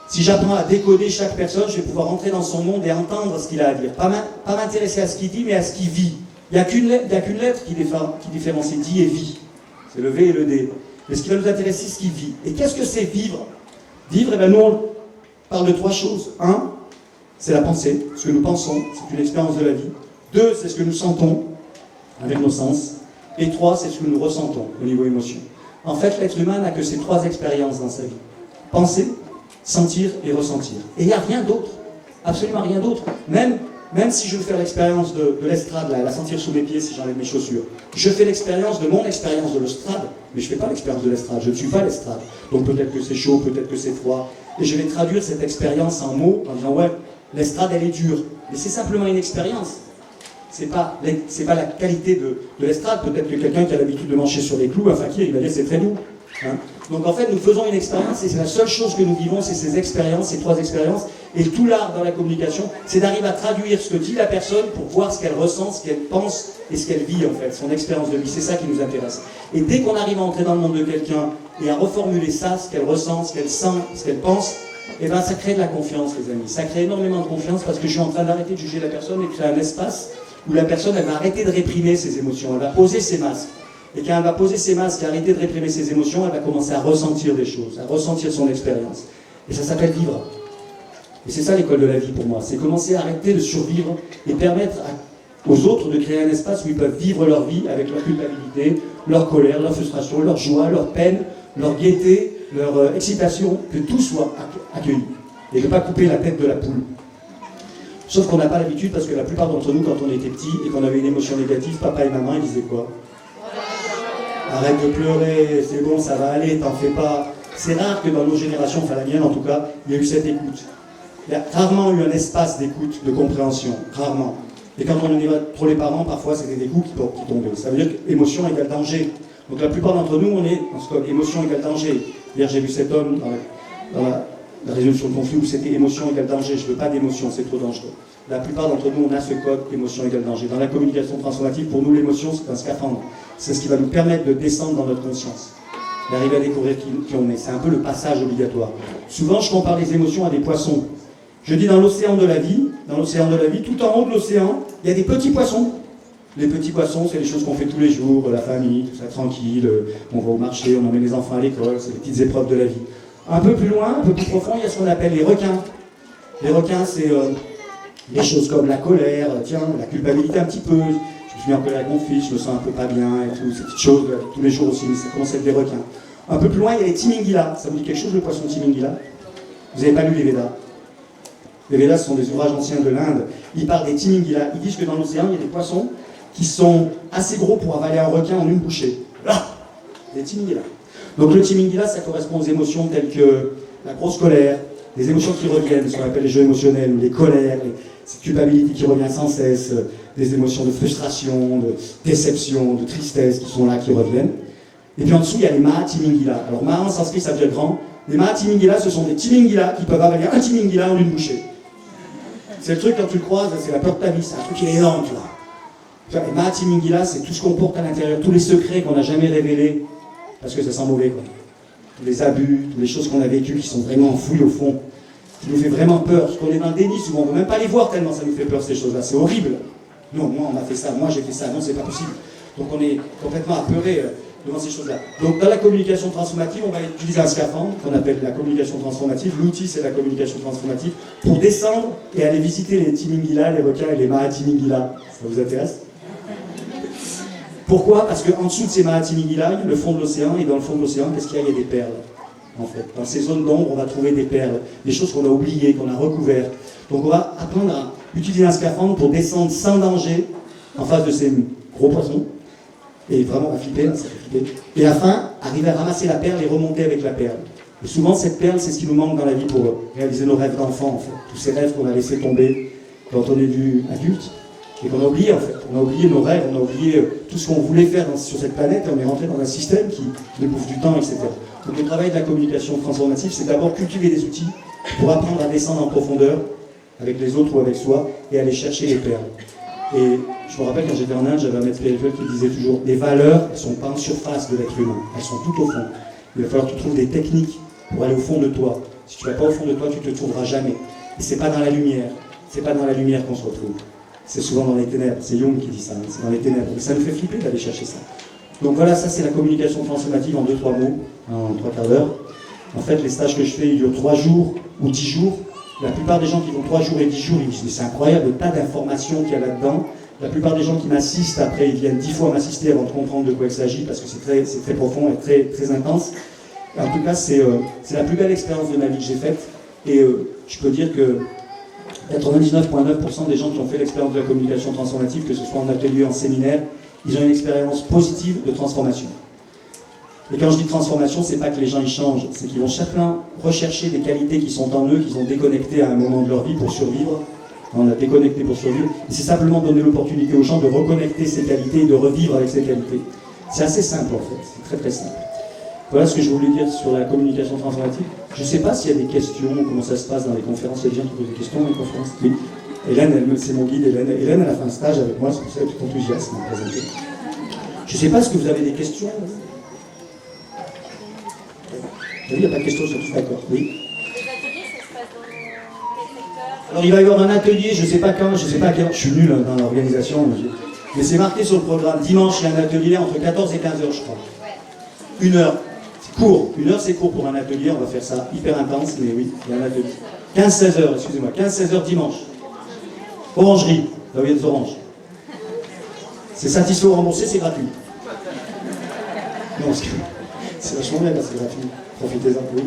Si j'apprends à décoder chaque personne, je vais pouvoir entrer dans son monde et entendre ce qu'il a à dire. Pas m'intéresser à ce qu'il dit, mais à ce qu'il vit. Il n'y a qu'une lettre qui différencie dit et vie. C'est le V et le D. Mais ce qui va nous intéresser, c'est ce qu'il vit. Et qu'est-ce que c'est vivre? Vivre, eh bien, nous, on parle de 3 choses. 1, c'est la pensée, ce que nous pensons, c'est une expérience de la vie. 2, c'est ce que nous sentons avec nos sens. Et 3, c'est ce que nous ressentons au niveau émotion. En fait, l'être humain n'a que ces 3 expériences dans sa vie. Penser, sentir et ressentir. Et il n'y a rien d'autre. Absolument rien d'autre. Même si je veux faire l'expérience de l'estrade, la sentir sous mes pieds si j'enlève mes chaussures. Je fais l'expérience de mon expérience de l'estrade, mais je ne fais pas l'expérience de l'estrade. Je ne suis pas l'estrade. Donc peut-être que c'est chaud, peut-être que c'est froid. Et je vais traduire cette expérience en mots en disant, ouais, l'estrade, elle est dure. Mais c'est simplement une expérience. C'est pas la qualité de l'estrade. Peut-être que quelqu'un qui a l'habitude de marcher sur les clous, un fakir, il va dire c'est très doux. Hein. Donc en fait, nous faisons une expérience et c'est la seule chose que nous vivons, c'est ces expériences, ces 3 expériences. Et tout l'art dans la communication, c'est d'arriver à traduire ce que dit la personne pour voir ce qu'elle ressent, ce qu'elle pense et ce qu'elle vit en fait, son expérience de vie. C'est ça qui nous intéresse. Et dès qu'on arrive à entrer dans le monde de quelqu'un et à reformuler ça, ce qu'elle ressent, ce qu'elle sent, ce qu'elle pense, et ben ça crée de la confiance, les amis. Ça crée énormément de confiance parce que je suis en train d'arrêter de juger la personne et de créer un espace où la personne, elle va arrêter de réprimer ses émotions, elle va poser ses masques. Et quand elle va poser ses masques et arrêter de réprimer ses émotions, elle va commencer à ressentir des choses, à ressentir son expérience. Et ça s'appelle vivre. Et c'est ça l'école de la vie pour moi, c'est commencer à arrêter de survivre et permettre aux autres de créer un espace où ils peuvent vivre leur vie avec leur culpabilité, leur colère, leur frustration, leur joie, leur peine, leur gaieté, leur excitation, que tout soit accueilli. Et de ne pas couper la tête de la poule. Sauf qu'on n'a pas l'habitude parce que la plupart d'entre nous, quand on était petits et qu'on avait une émotion négative, papa et maman, ils disaient quoi? Arrête de pleurer, c'est bon, ça va aller, t'en fais pas. C'est rare que dans nos générations, enfin la mienne en tout cas, il y a eu cette écoute. Il y a rarement eu un espace d'écoute, de compréhension, rarement. Et quand on est trop les parents, parfois c'était des coups qui tombaient. Ça veut dire qu'émotion égale danger. Donc la plupart d'entre nous, on est dans ce code émotion égale danger. Hier j'ai vu cet homme dans la résolution de conflit où c'était émotion égale danger. Je veux pas d'émotion, c'est trop dangereux. La plupart d'entre nous, on a ce code émotion égale danger. Dans la communication transformative, pour nous, l'émotion, c'est un scaphandre. C'est ce qui va nous permettre de descendre dans notre conscience, d'arriver à découvrir qui on est. C'est un peu le passage obligatoire. Souvent, je compare les émotions à des poissons. Je dis dans l'océan de la vie, tout en haut de l'océan, il y a des petits poissons. Les petits poissons, c'est les choses qu'on fait tous les jours, la famille, tout ça, tranquille, on va au marché, on emmène les enfants à l'école, c'est les petites épreuves de la vie. Un peu plus loin, un peu plus profond, il y a ce qu'on appelle les requins. Les requins, c'est des choses comme la colère, la culpabilité un petit peu. Je me suis mis en colère avec mon fils, je me sens un peu pas bien et tout, ces petites choses tous les jours aussi, mais ça commence à être des requins. Un peu plus loin, il y a les Timingila. Ça vous dit quelque chose, le poisson Timingila? Vous n'avez pas lu les Védas? Les Védas, ce sont des ouvrages anciens de l'Inde. Ils parlent des Timingila. Ils disent que dans l'océan, il y a des poissons qui sont assez gros pour avaler un requin en une bouchée. Là, les Timingila. Donc le Timingila, ça correspond aux émotions telles que la grosse colère, les émotions qui reviennent, ce qu'on appelle les jeux émotionnels, ou les colères, cette culpabilité qui revient sans cesse, des émotions de frustration, de déception, de tristesse qui sont là, qui reviennent. Et puis en dessous, il y a les Mahatimingila. Alors Maha en sanskrit, ça veut dire grand. Les Mahatimingila, ce sont des Timingila qui peuvent avaler un Timingila en une bouchée. C'est le truc, quand tu le croises, c'est la peur de ta vie, c'est un truc qui est énorme, tu vois. Les Mahatimingila, c'est tout ce qu'on porte à l'intérieur, tous les secrets qu'on n'a jamais révélés, parce que ça sent mauvais, quoi. Tous les abus, toutes les choses qu'on a vécues qui sont vraiment enfouies au fond, qui nous fait vraiment peur. Parce qu'on est dans le déni, souvent on ne veut même pas les voir tellement ça nous fait peur, ces choses-là. C'est horrible. Non, moi on a fait ça, moi j'ai fait ça, non, c'est pas possible. Donc on est complètement apeuré. devant ces choses-là. Donc dans la communication transformative, on va utiliser un scaphandre qu'on appelle la communication transformative. L'outil, c'est la communication transformative pour descendre et aller visiter les Timingila, les requins et les Mahatimingila. Ça vous intéresse? Pourquoi? Parce qu'en dessous de ces Mahatimingila, il y a le fond de l'océan, et dans le fond de l'océan, qu'est-ce qu'il y a? Il y a des perles. En fait, dans ces zones d'ombre, on va trouver des perles, des choses qu'on a oubliées, qu'on a recouvertes. Donc on va apprendre à utiliser un scaphandre pour descendre sans danger en face de ces gros poissons. Et vraiment, on va flipper, ça fait flipper. Et afin, arriver à ramasser la perle et remonter avec la perle. Et souvent, cette perle, c'est ce qui nous manque dans la vie pour réaliser nos rêves d'enfant, en fait. Tous ces rêves qu'on a laissés tomber quand on est devenu adulte. Et qu'on a oublié, en fait. On a oublié nos rêves, on a oublié tout ce qu'on voulait faire sur cette planète, et on est rentré dans un système qui nous bouffe du temps, etc. Donc le travail de la communication transformative, c'est d'abord cultiver des outils pour apprendre à descendre en profondeur, avec les autres ou avec soi, et aller chercher les perles. Et je me rappelle quand j'étais en Inde, j'avais un maître spirituel qui disait toujours les valeurs, elles ne sont pas en surface de l'être humain, elles sont tout au fond. Il va falloir que tu trouves des techniques pour aller au fond de toi. Si tu ne vas pas au fond de toi, tu ne te trouveras jamais. Et ce n'est pas dans la lumière, c'est pas dans la lumière qu'on se retrouve. C'est souvent dans les ténèbres, c'est Jung qui dit ça, c'est dans les ténèbres. Et ça nous fait flipper d'aller chercher ça. Donc voilà, ça c'est la communication transformative en 2-3 mots, en 3 quarts d'heure. En fait, les stages que je fais, ils durent 3 jours ou 10 jours. La plupart des gens qui font 3 jours et 10 jours, ils disent c'est incroyable le tas d'informations qu'il y a là-dedans. La plupart des gens qui m'assistent, après, ils viennent 10 fois m'assister avant de comprendre de quoi il s'agit, parce que c'est très profond et très, très intense. En tout cas, c'est la plus belle expérience de ma vie que j'ai faite. Et je peux dire que 99,9% des gens qui ont fait l'expérience de la communication transformative, que ce soit en atelier ou en séminaire, ils ont une expérience positive de transformation. Et quand je dis transformation, c'est pas que les gens y changent, c'est qu'ils vont chacun rechercher des qualités qui sont en eux, qu'ils ont déconnectées à un moment de leur vie pour survivre. On a déconnecté pour survivre. Et c'est simplement donner l'opportunité aux gens de reconnecter ces qualités et de revivre avec ces qualités. C'est assez simple en fait, c'est très très simple. Voilà ce que je voulais dire sur la communication transformative. Je ne sais pas s'il y a des questions, comment ça se passe dans les conférences. Il y a des gens qui posent des questions dans les conférences. Oui. Hélène, c'est mon guide. Hélène, elle a fait un stage avec moi, c'est pour ça que tout enthousiasme à présenter. Je ne sais pas si vous avez des questions. Il n'y a pas de questions, ils sont tous d'accord. Oui. Les ateliers, ça se passe dans quel secteur? Alors il va y avoir un atelier, je ne sais pas quand, je ne sais pas à quelle heure. Je suis nul dans l'organisation, mais c'est marqué sur le programme. Dimanche, il y a un atelier entre 14 et 15 heures, je crois. 1 heure. C'est court. 1 heure, c'est court pour un atelier. On va faire ça hyper intense, mais oui, il y a un atelier. 15-16 heures, excusez-moi. 15-16 heures dimanche. Orangerie, là où il y a des oranges. C'est satisfait ou remboursé, c'est gratuit. Non, parce que c'est vachement bien, là, c'est gratuit. Profitez-en, oui.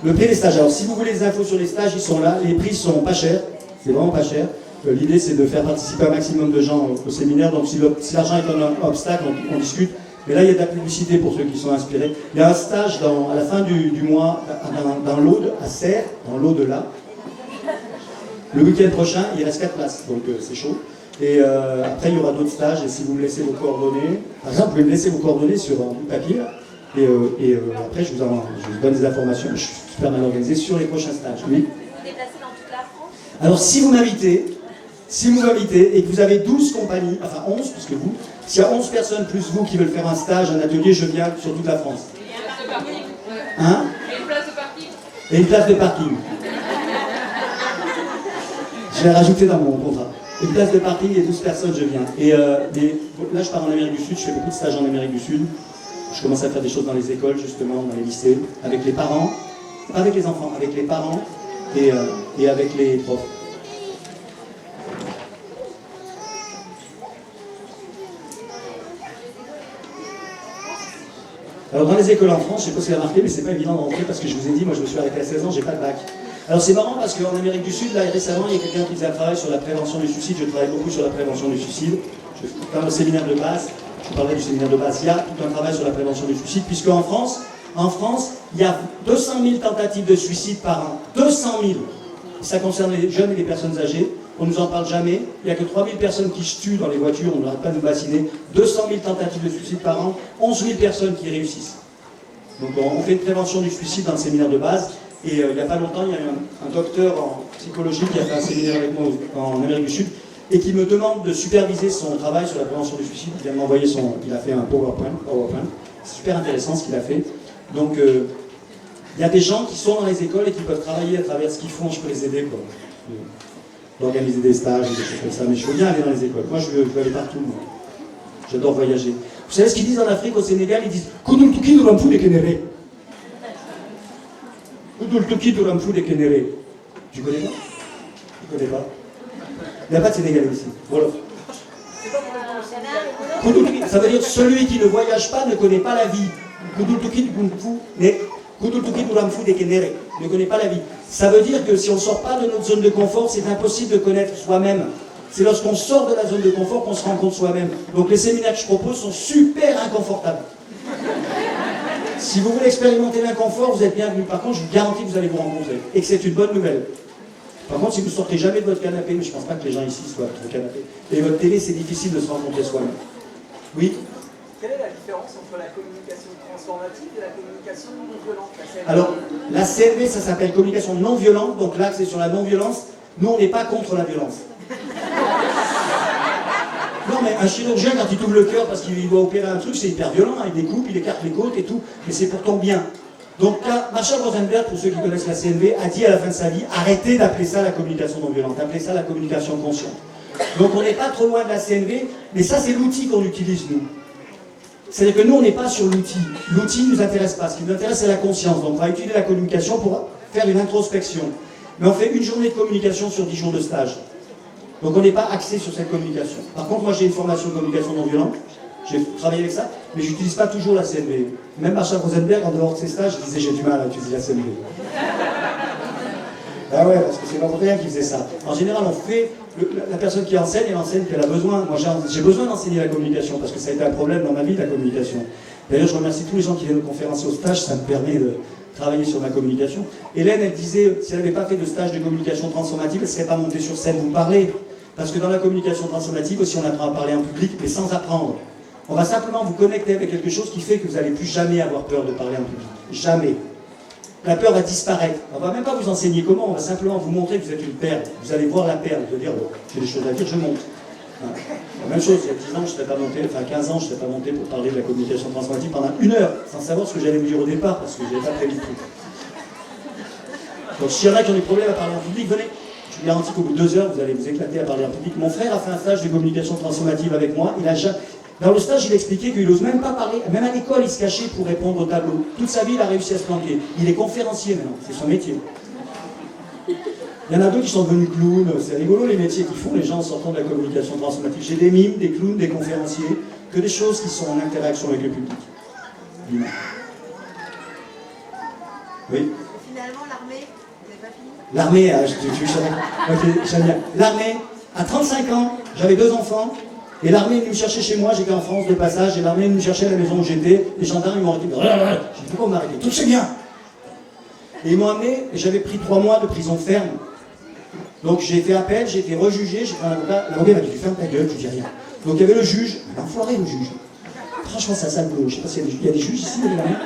Le prix des stages. Alors, si vous voulez des infos sur les stages, ils sont là. Les prix sont pas chers. C'est vraiment pas cher. L'idée, c'est de faire participer un maximum de gens au séminaire. Donc, si l'argent est un obstacle, on discute. Mais là, il y a de la publicité pour ceux qui sont inspirés. Il y a un stage à la fin du mois dans l'Aude, à Serres, dans l'Aude là. Le week-end prochain, il reste 4 places. Donc, c'est chaud. Et après, il y aura d'autres stages. Et si vous me laissez vos coordonnées, par exemple, vous pouvez me laisser vos coordonnées sur un bout de papier. Et après, je vous donne des informations. Je suis super mal organisé sur les prochains stages. Oui. Vous déplacez dans toute la France? Alors, si vous m'invitez et que vous avez 12 compagnies, enfin 11, parce que vous, s'il y a 11 personnes plus vous qui veulent faire un stage, un atelier, je viens sur toute la France. Il y a une place de parking. Hein? Et une place de parking. Et une place de parking. Je l'ai rajouté dans mon contrat. Une place de parking et 12 personnes, je viens. Et là, je pars en Amérique du Sud, je fais beaucoup de stages en Amérique du Sud. Je commence à faire des choses dans les écoles, justement, dans les lycées, avec les parents, pas avec les enfants, avec les parents et avec les profs. Alors dans les écoles en France, je ne sais pas si vous avez remarqué, mais c'est pas évident de rentrer parce que je vous ai dit, moi je me suis arrêté à 16 ans, j'ai pas de bac. Alors c'est marrant parce qu'en Amérique du Sud, là récemment, il y a quelqu'un qui faisait un travail sur la prévention du suicide. Je travaille beaucoup sur la prévention du suicide. Dans le séminaire de base, je parlais du séminaire de base, il y a tout un travail sur la prévention du suicide, puisque en France, il y a 200 000 tentatives de suicide par an. 200 000. Ça concerne les jeunes et les personnes âgées. On ne nous en parle jamais. Il n'y a que 3 000 personnes qui se tuent dans les voitures, on n'arrête pas de nous bassiner. 200 000 tentatives de suicide par an, 11 000 personnes qui réussissent. Donc on fait une prévention du suicide dans le séminaire de base. Et il n'y a pas longtemps, il y a eu un docteur en psychologie qui a fait un séminaire avec moi en Amérique du Sud et qui me demande de superviser son travail sur la prévention du suicide. Il vient de m'envoyer il a fait un PowerPoint. C'est super intéressant ce qu'il a fait. Donc il y a des gens qui sont dans les écoles et qui peuvent travailler à travers ce qu'ils font, je peux les aider, quoi. D'organiser des stages, des choses comme ça, mais je veux bien aller dans les écoles. Moi, je veux aller partout, moi. J'adore voyager. Vous Vous savez ce qu'ils disent en Afrique, au Sénégal? Ils disent Kudul Tuki Duramfu de Kenere. Kudul Tuki Duramfu de Kenere. Tu connais pas? Tu connais pas? Il n'y a pas de Sénégalais ici. Voilà. Kudul Tuki, ça veut dire celui qui ne voyage pas ne connaît pas la vie. Kudul Tuki Duramfu de Kenere. Ne connaît pas la vie. Ça veut dire que si on ne sort pas de notre zone de confort, c'est impossible de connaître soi-même. C'est lorsqu'on sort de la zone de confort qu'on se rend compte soi-même. Donc les séminaires que je propose sont super inconfortables. Si vous voulez expérimenter l'inconfort, vous êtes bienvenus. Par contre, je vous garantis que vous allez vous rencontrer. Et que c'est une bonne nouvelle. Par contre, si vous ne sortez jamais de votre canapé, mais je ne pense pas que les gens ici soient trop canapé, et votre télé, c'est difficile de se rencontrer soi-même. Oui? Quelle est la différence entre la communication transformative et la communication non violente, la CNV? Alors, la CNV, ça s'appelle communication non violente, donc là, c'est sur la non-violence. Nous, on n'est pas contre la violence. Non, mais un chirurgien, quand il t'ouvre le cœur parce qu'il doit opérer un truc, c'est hyper violent, hein, il découpe, il écarte les côtes et tout, mais c'est pour ton bien. Donc là, Marshall Rosenberg, pour ceux qui connaissent la CNV, a dit à la fin de sa vie, arrêtez d'appeler ça la communication non violente, appelez ça la communication consciente. Donc on n'est pas trop loin de la CNV, mais ça c'est l'outil qu'on utilise nous. C'est-à-dire que nous, on n'est pas sur l'outil. L'outil ne nous intéresse pas. Ce qui nous intéresse, c'est la conscience. Donc on va utiliser la communication pour faire une introspection. Mais on fait une journée de communication sur 10 jours de stage. Donc on n'est pas axé sur cette communication. Par contre, moi j'ai une formation de communication non violente, j'ai travaillé avec ça, mais je n'utilise pas toujours la CNV. Même Marshall Rosenberg, en dehors de ses stages, il disait j'ai du mal à utiliser la CNV. Ah ouais, parce que c'est pas pour rien qu'il faisait ça. En général, on fait, la personne qui enseigne, elle enseigne qu'elle a besoin. Moi j'ai besoin d'enseigner la communication, parce que ça a été un problème dans ma vie, la communication. D'ailleurs, je remercie tous les gens qui viennent me conférencer au stage, ça me permet de travailler sur ma communication. Hélène, elle disait, si elle n'avait pas fait de stage de communication transformative, elle ne serait pas montée sur scène vous parler. Parce que dans la communication transformative aussi, on apprend à parler en public, mais sans apprendre. On va simplement vous connecter avec quelque chose qui fait que vous n'allez plus jamais avoir peur de parler en public. Jamais. La peur va disparaître. On ne va même pas vous enseigner comment, on va simplement vous montrer que vous êtes une perle. Vous allez voir la perle, vous allez dire, oh, j'ai des choses à dire, je monte. Hein. La même chose, il y a 10 ans, je ne serais pas monté, enfin 15 ans, je ne serais pas monté pour parler de la communication transformative pendant 1 heure, sans savoir ce que j'allais vous dire au départ, parce que je n'avais pas prévu tout. Donc s'il y en a qui ont des problèmes à parler en public, venez. Je vous garantis qu'au bout de 2 heures, vous allez vous éclater à parler en public. Mon frère a fait un stage de communication transformative avec moi. Dans le stage, il a expliqué qu'il n'ose même pas parler. Même à l'école, il se cachait pour répondre au tableau. Toute sa vie, il a réussi à se planquer. Il est conférencier maintenant, c'est son métier. Il y en a d'autres qui sont devenus clowns. C'est rigolo les métiers qu'ils font, les gens en sortant de la communication transformative. J'ai des mimes, des clowns, des conférenciers, que des choses qui sont en interaction avec le public. Oui. Finalement, l'armée, vous n'avez pas fini? L'armée, j'aime bien. L'armée, à 35 ans, j'avais 2 enfants, et l'armée est venue me chercher chez moi, j'étais en France de passage, et l'armée est venue me chercher à la maison où j'étais, les gendarmes ils m'ont arrêté. J'ai dit pourquoi on m'a arrêté? Tout c'est bien. Et ils m'ont amené, et j'avais pris 3 mois de prison ferme. Donc j'ai fait appel, j'ai été rejugé, j'ai pris un avocat, l'avocat m'a dit ferme ta gueule, je dis rien. Donc il y avait le juge, l'enfoiré le juge. Franchement c'est un sale boulot, je sais pas s'il y a des juges ici, évidemment.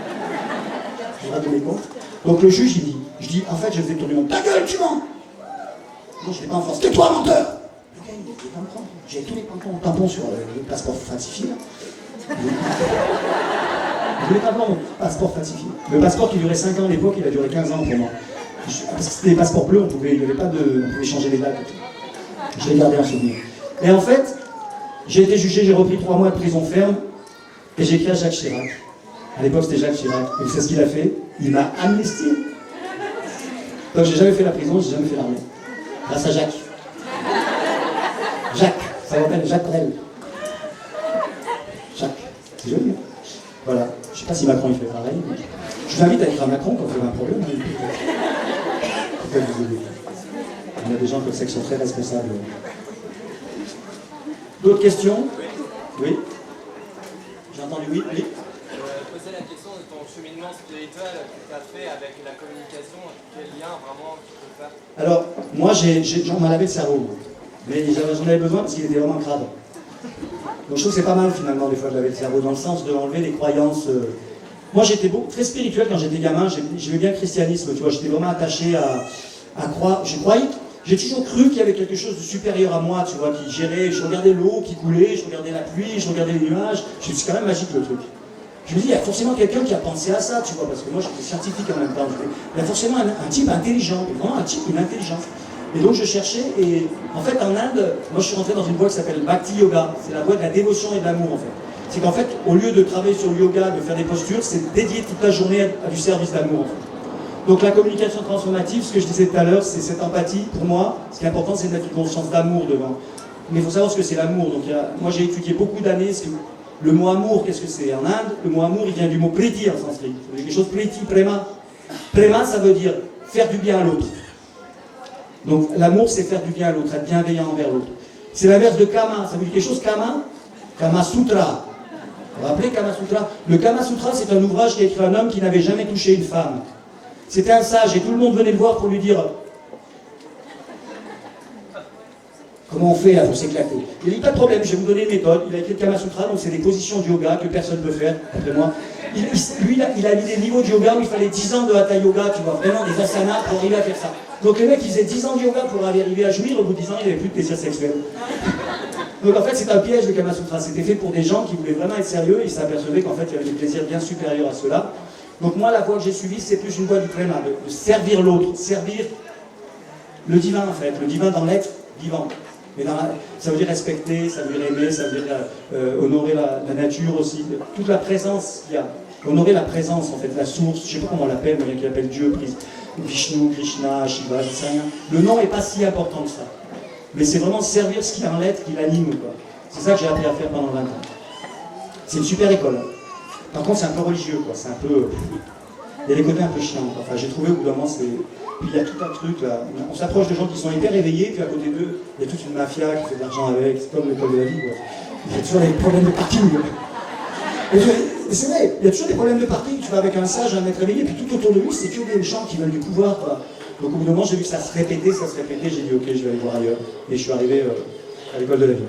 Je vais pas donner compte. Donc le juge il dit, je dis en fait je faisais tourner mon ta gueule, tu mens. Non, je n'étais pas en France, tais-toi menteur. Le gars il me dit, pas me prendre. J'ai tous les tampons sur le passeport falsifié. Je voulais pas voir mon passeport falsifié. Le passeport qui durait 5 ans à l'époque, il a duré 15 ans pour moi. Parce que c'était des passeports bleus, on pouvait changer les dates et tout. Je l'ai gardé en souvenir. Et en fait, j'ai été jugé, j'ai repris 3 mois de prison ferme, et j'ai écrit à Jacques Chirac. À l'époque, c'était Jacques Chirac. Et vous savez ce qu'il a fait? Il m'a amnistié. Donc j'ai jamais fait la prison, j'ai jamais fait l'armée. Grâce à Jacques. Jacques, ça s'appelle Jacques Brel. Jacques, c'est joli. Hein, voilà. Je sais pas si Macron il fait pareil. Mais... Je vous invite à être à Macron quand vous avez un problème. Peut-être vous aider. Il y a des gens comme ça qui sont très responsables. D'autres questions? Oui. J'ai entendu oui. Oui. Poser la question de ton cheminement spirituel que tu as fait avec la communication, quel lien vraiment tu peux faire? Alors, moi, on m'a lavé le cerveau. Mais j'en avais besoin parce qu'il était vraiment crade. Donc je trouve que c'est pas mal finalement des fois de laver le cerveau, dans le sens de enlever les croyances. Moi j'étais très spirituel quand j'étais gamin, j'aimais bien le christianisme, tu vois, j'étais vraiment attaché à croire. J'ai toujours cru qu'il y avait quelque chose de supérieur à moi, tu vois, qui gérait. Je regardais l'eau qui coulait, je regardais la pluie, je regardais les nuages. C'est quand même magique le truc. Je me dis, il y a forcément quelqu'un qui a pensé à ça, tu vois, parce que moi j'étais scientifique en même temps. Il y a forcément un type intelligent, vraiment un type, une intelligence. Et donc je cherchais, et en fait en Inde, moi je suis rentré dans une voie qui s'appelle Bhakti Yoga. C'est la voie de la dévotion et de l'amour en fait. C'est qu'en fait, au lieu de travailler sur le yoga, de faire des postures, c'est dédié toute la journée à du service d'amour. En fait. Donc la communication transformative, ce que je disais tout à l'heure, c'est cette empathie. Pour moi, ce qui est important, c'est d'être une conscience d'amour devant. Mais il faut savoir ce que c'est l'amour. Donc moi, j'ai étudié beaucoup d'années. Le mot amour, qu'est-ce que c'est? En Inde, le mot amour, il vient du mot priti en sanskrit. Ça veut dire quelque chose priti, prema. Prema, ça veut dire faire du bien à l'autre. Donc l'amour, c'est faire du bien à l'autre, être bienveillant envers l'autre. C'est l'inverse de kama. Ça veut dire quelque chose, kama? Kama Sutra. Vous vous rappelez Kama Sutra? Le Kama Sutra, c'est un ouvrage qui a écrit un homme qui n'avait jamais touché une femme. C'était un sage et tout le monde venait le voir pour lui dire comment on fait là pour s'éclater. Il dit pas de problème, je vais vous donner une méthode. Il a écrit le Kama Sutra, donc c'est des positions de yoga que personne ne peut faire, après moi. Lui, il a mis des niveaux de yoga où il fallait 10 ans de hatha yoga, tu vois, vraiment des asanas pour arriver à faire ça. Donc le mec, il faisait 10 ans de yoga pour arriver à jouir, au bout de 10 ans, il n'avait plus de plaisir sexuel. Donc en fait, c'est un piège, le Kama Sutra. C'était fait pour des gens qui voulaient vraiment être sérieux et ils s'apercevaient qu'en fait, il y avait des plaisirs bien supérieurs à ceux-là. Donc moi, la voie que j'ai suivie, c'est plus une voie du prema, de servir l'autre, servir le divin en fait, le divin dans l'être vivant. Mais ça veut dire respecter, ça veut dire aimer, ça veut dire honorer la nature aussi, toute la présence qu'il y a. Honorer la présence en fait, la source, je ne sais pas comment on l'appelle, mais il y en a qui l'appellent Dieu, Vishnu, Krishna, Shiva, je sais rien. Le nom n'est pas si important que ça. Mais c'est vraiment servir ce qui est en l'être qui l'anime. C'est ça que j'ai appris à faire pendant 20 ans. C'est une super école. Par contre, c'est un peu religieux, quoi. C'est un peu... Il y a des côtés un peu chiants. Enfin, j'ai trouvé au bout d'un moment, c'est... Puis il y a tout un truc, là. On s'approche de gens qui sont hyper éveillés, puis à côté d'eux, il y a toute une mafia qui fait de l'argent avec. C'est comme l'école de la vie, quoi. Il y a toujours des problèmes de parking. Et c'est vrai, il y a toujours des problèmes de parking. Tu vas avec un sage, un être éveillé, puis tout autour de lui, c'est que des gens qui veulent du pouvoir, quoi. Donc au bout d'un moment, j'ai vu que ça se répétait, j'ai dit ok, je vais aller voir ailleurs. Et je suis arrivé à l'école de la vie.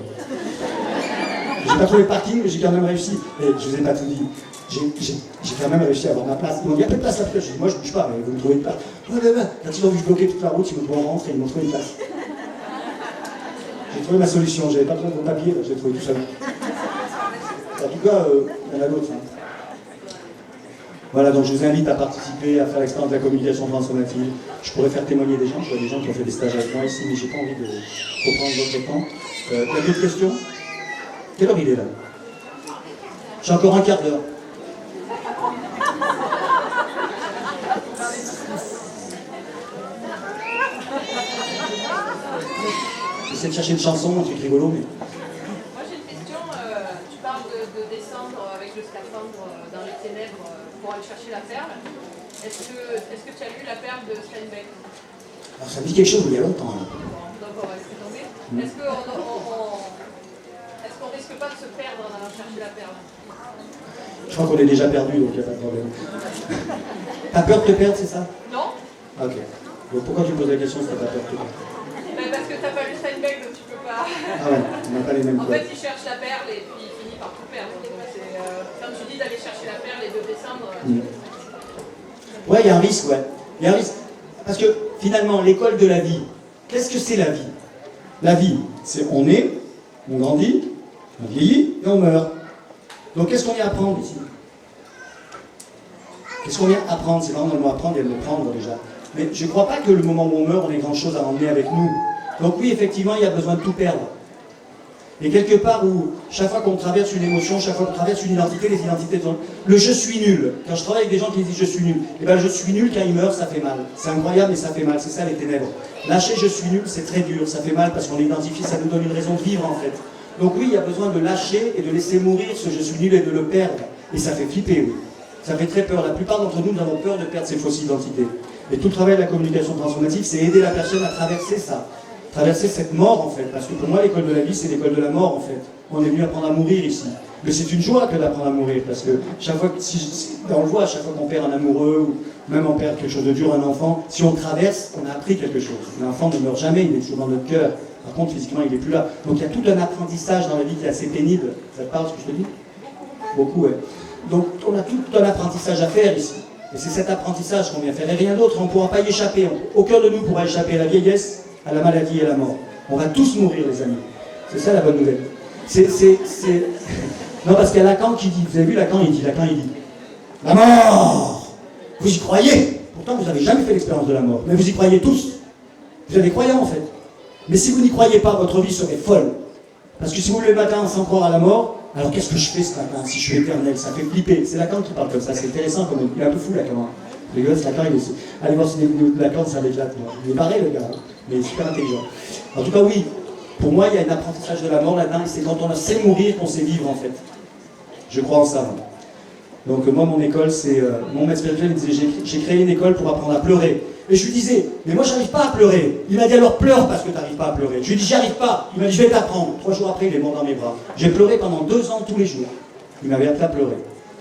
J'ai pas trouvé le parking, mais j'ai quand même réussi. Et je vous ai pas tout dit. J'ai quand même réussi à avoir ma place. Ils m'ont dit, il y a plus de place là-dessus. J'ai dit, moi je bouge pas, mais vous me trouvez une place. Quand ils ont vu que je bloquais toute la route, ils me font rentrer, ils m'ont trouvé une place. J'ai trouvé ma solution, j'avais pas besoin de mon papier, j'ai trouvé tout seul. En tout cas, il y en a d'autres. Hein. Voilà, donc je vous invite à participer, à faire l'expérience de la communication transformative. Je pourrais faire témoigner des gens, je vois des gens qui ont fait des stages avec moi ici, mais j'ai pas envie de reprendre votre temps. Il y a d'autres questions? Quelle heure il est là? J'ai encore un quart d'heure. J'essaie de chercher une chanson, un truc rigolo, mais... Moi j'ai une question, tu parles de descendre avec le scaphandre dans les ténèbres pour aller chercher la perle. Est-ce que tu as lu la perle de Steinbeck? Alors ça me dit quelque chose, mais il y a longtemps. Là. Donc on va laisser tomber. Est-ce qu'on risque pas de se perdre en allant chercher la perle? Je crois qu'on est déjà perdu, donc il n'y a pas de problème. T'as peur de te perdre, c'est ça? Non. Ok. Donc pourquoi tu me poses la question si t'as pas peur de te perdre? Parce que t'as pas lu Steinbeck, donc tu peux pas... Ah ouais, on n'a pas les mêmes En codes. fait, il cherche la perle et puis il finit par tout perdre. Donc quand tu dis d'aller chercher la perle et de descendre... Ouais, il y a un risque, ouais. Il y a un risque. Parce que finalement, l'école de la vie, qu'est-ce que c'est la vie? La vie, c'est on est, on grandit, on vieillit et on meurt. Donc qu'est-ce qu'on vient apprendre ici? Qu'est-ce qu'on vient apprendre? C'est vraiment le mot apprendre, il y a le mot prendre déjà. Mais je ne crois pas que le moment où on meurt, on ait grand-chose à emmener avec nous. Donc oui, effectivement, il y a besoin de tout perdre. Et quelque part où, chaque fois qu'on traverse une émotion, chaque fois qu'on traverse une identité, les identités sont... Le je suis nul. Quand je travaille avec des gens qui disent je suis nul, et bien je suis nul, quand ils meurent, ça fait mal. C'est incroyable, mais ça fait mal. C'est ça les ténèbres. Lâcher je suis nul, c'est très dur. Ça fait mal parce qu'on identifie, ça nous donne une raison de vivre en fait. Donc oui, il y a besoin de lâcher et de laisser mourir ce je suis nul et de le perdre. Et ça fait flipper, oui. Ça fait très peur. La plupart d'entre nous, nous avons peur de perdre ces fausses identités. Et tout le travail de la communication transformative, c'est aider la personne à traverser ça. Traverser cette mort en fait, parce que pour moi l'école de la vie c'est l'école de la mort en fait. On est venu apprendre à mourir ici. Mais c'est une joie que d'apprendre à mourir, parce que chaque fois, on le voit, chaque fois qu'on perd un amoureux, ou même on perd quelque chose de dur, un enfant, si on traverse, on a appris quelque chose. L'enfant ne meurt jamais, il est toujours dans notre cœur. Par contre physiquement il n'est plus là. Donc il y a tout un apprentissage dans la vie qui est assez pénible. Ça te parle ce que je te dis? Beaucoup, ouais. Donc on a tout un apprentissage à faire ici. Et c'est cet apprentissage qu'on vient faire. Et rien d'autre, on ne pourra pas y échapper. Aucun de nous pourra échapper à la vieillesse, à la maladie et à la mort. On va tous mourir, les amis. C'est ça la bonne nouvelle. Non, parce qu'il y a Lacan qui dit, vous avez vu Lacan, il dit, la mort, vous y croyez. Pourtant, vous n'avez jamais fait l'expérience de la mort. Mais vous y croyez tous. Vous êtes des croyants, en fait. Mais si vous n'y croyez pas, votre vie serait folle. Parce que si vous vous levez le matin sans croire à la mort, Alors qu'est-ce que je fais ce matin si je suis éternel? Ça fait flipper. C'est Lacan qui parle comme ça, c'est intéressant comme il est un peu fou Lacan. Hein. Les gosses, Lacan, il est... Allez voir si des vidéos de Lacan, ça m'éclate. Il est barré le gars, hein, mais il est super intelligent. En tout cas oui, pour moi il y a un apprentissage de la mort là-dedans, et c'est quand on sait mourir qu'on sait vivre en fait. Je crois en ça. Moi. Donc moi mon école c'est... mon maître spirituel me disait j'ai créé une école pour apprendre à pleurer. Et je lui disais, mais moi j'arrive pas à pleurer. Il m'a dit alors pleure parce que tu n'arrives pas à pleurer. Je lui ai dit j'y arrive pas. Il m'a dit je vais t'apprendre. 3 jours après il est mort dans mes bras. J'ai pleuré pendant 2 ans tous les jours. Il m'avait appris à pleurer.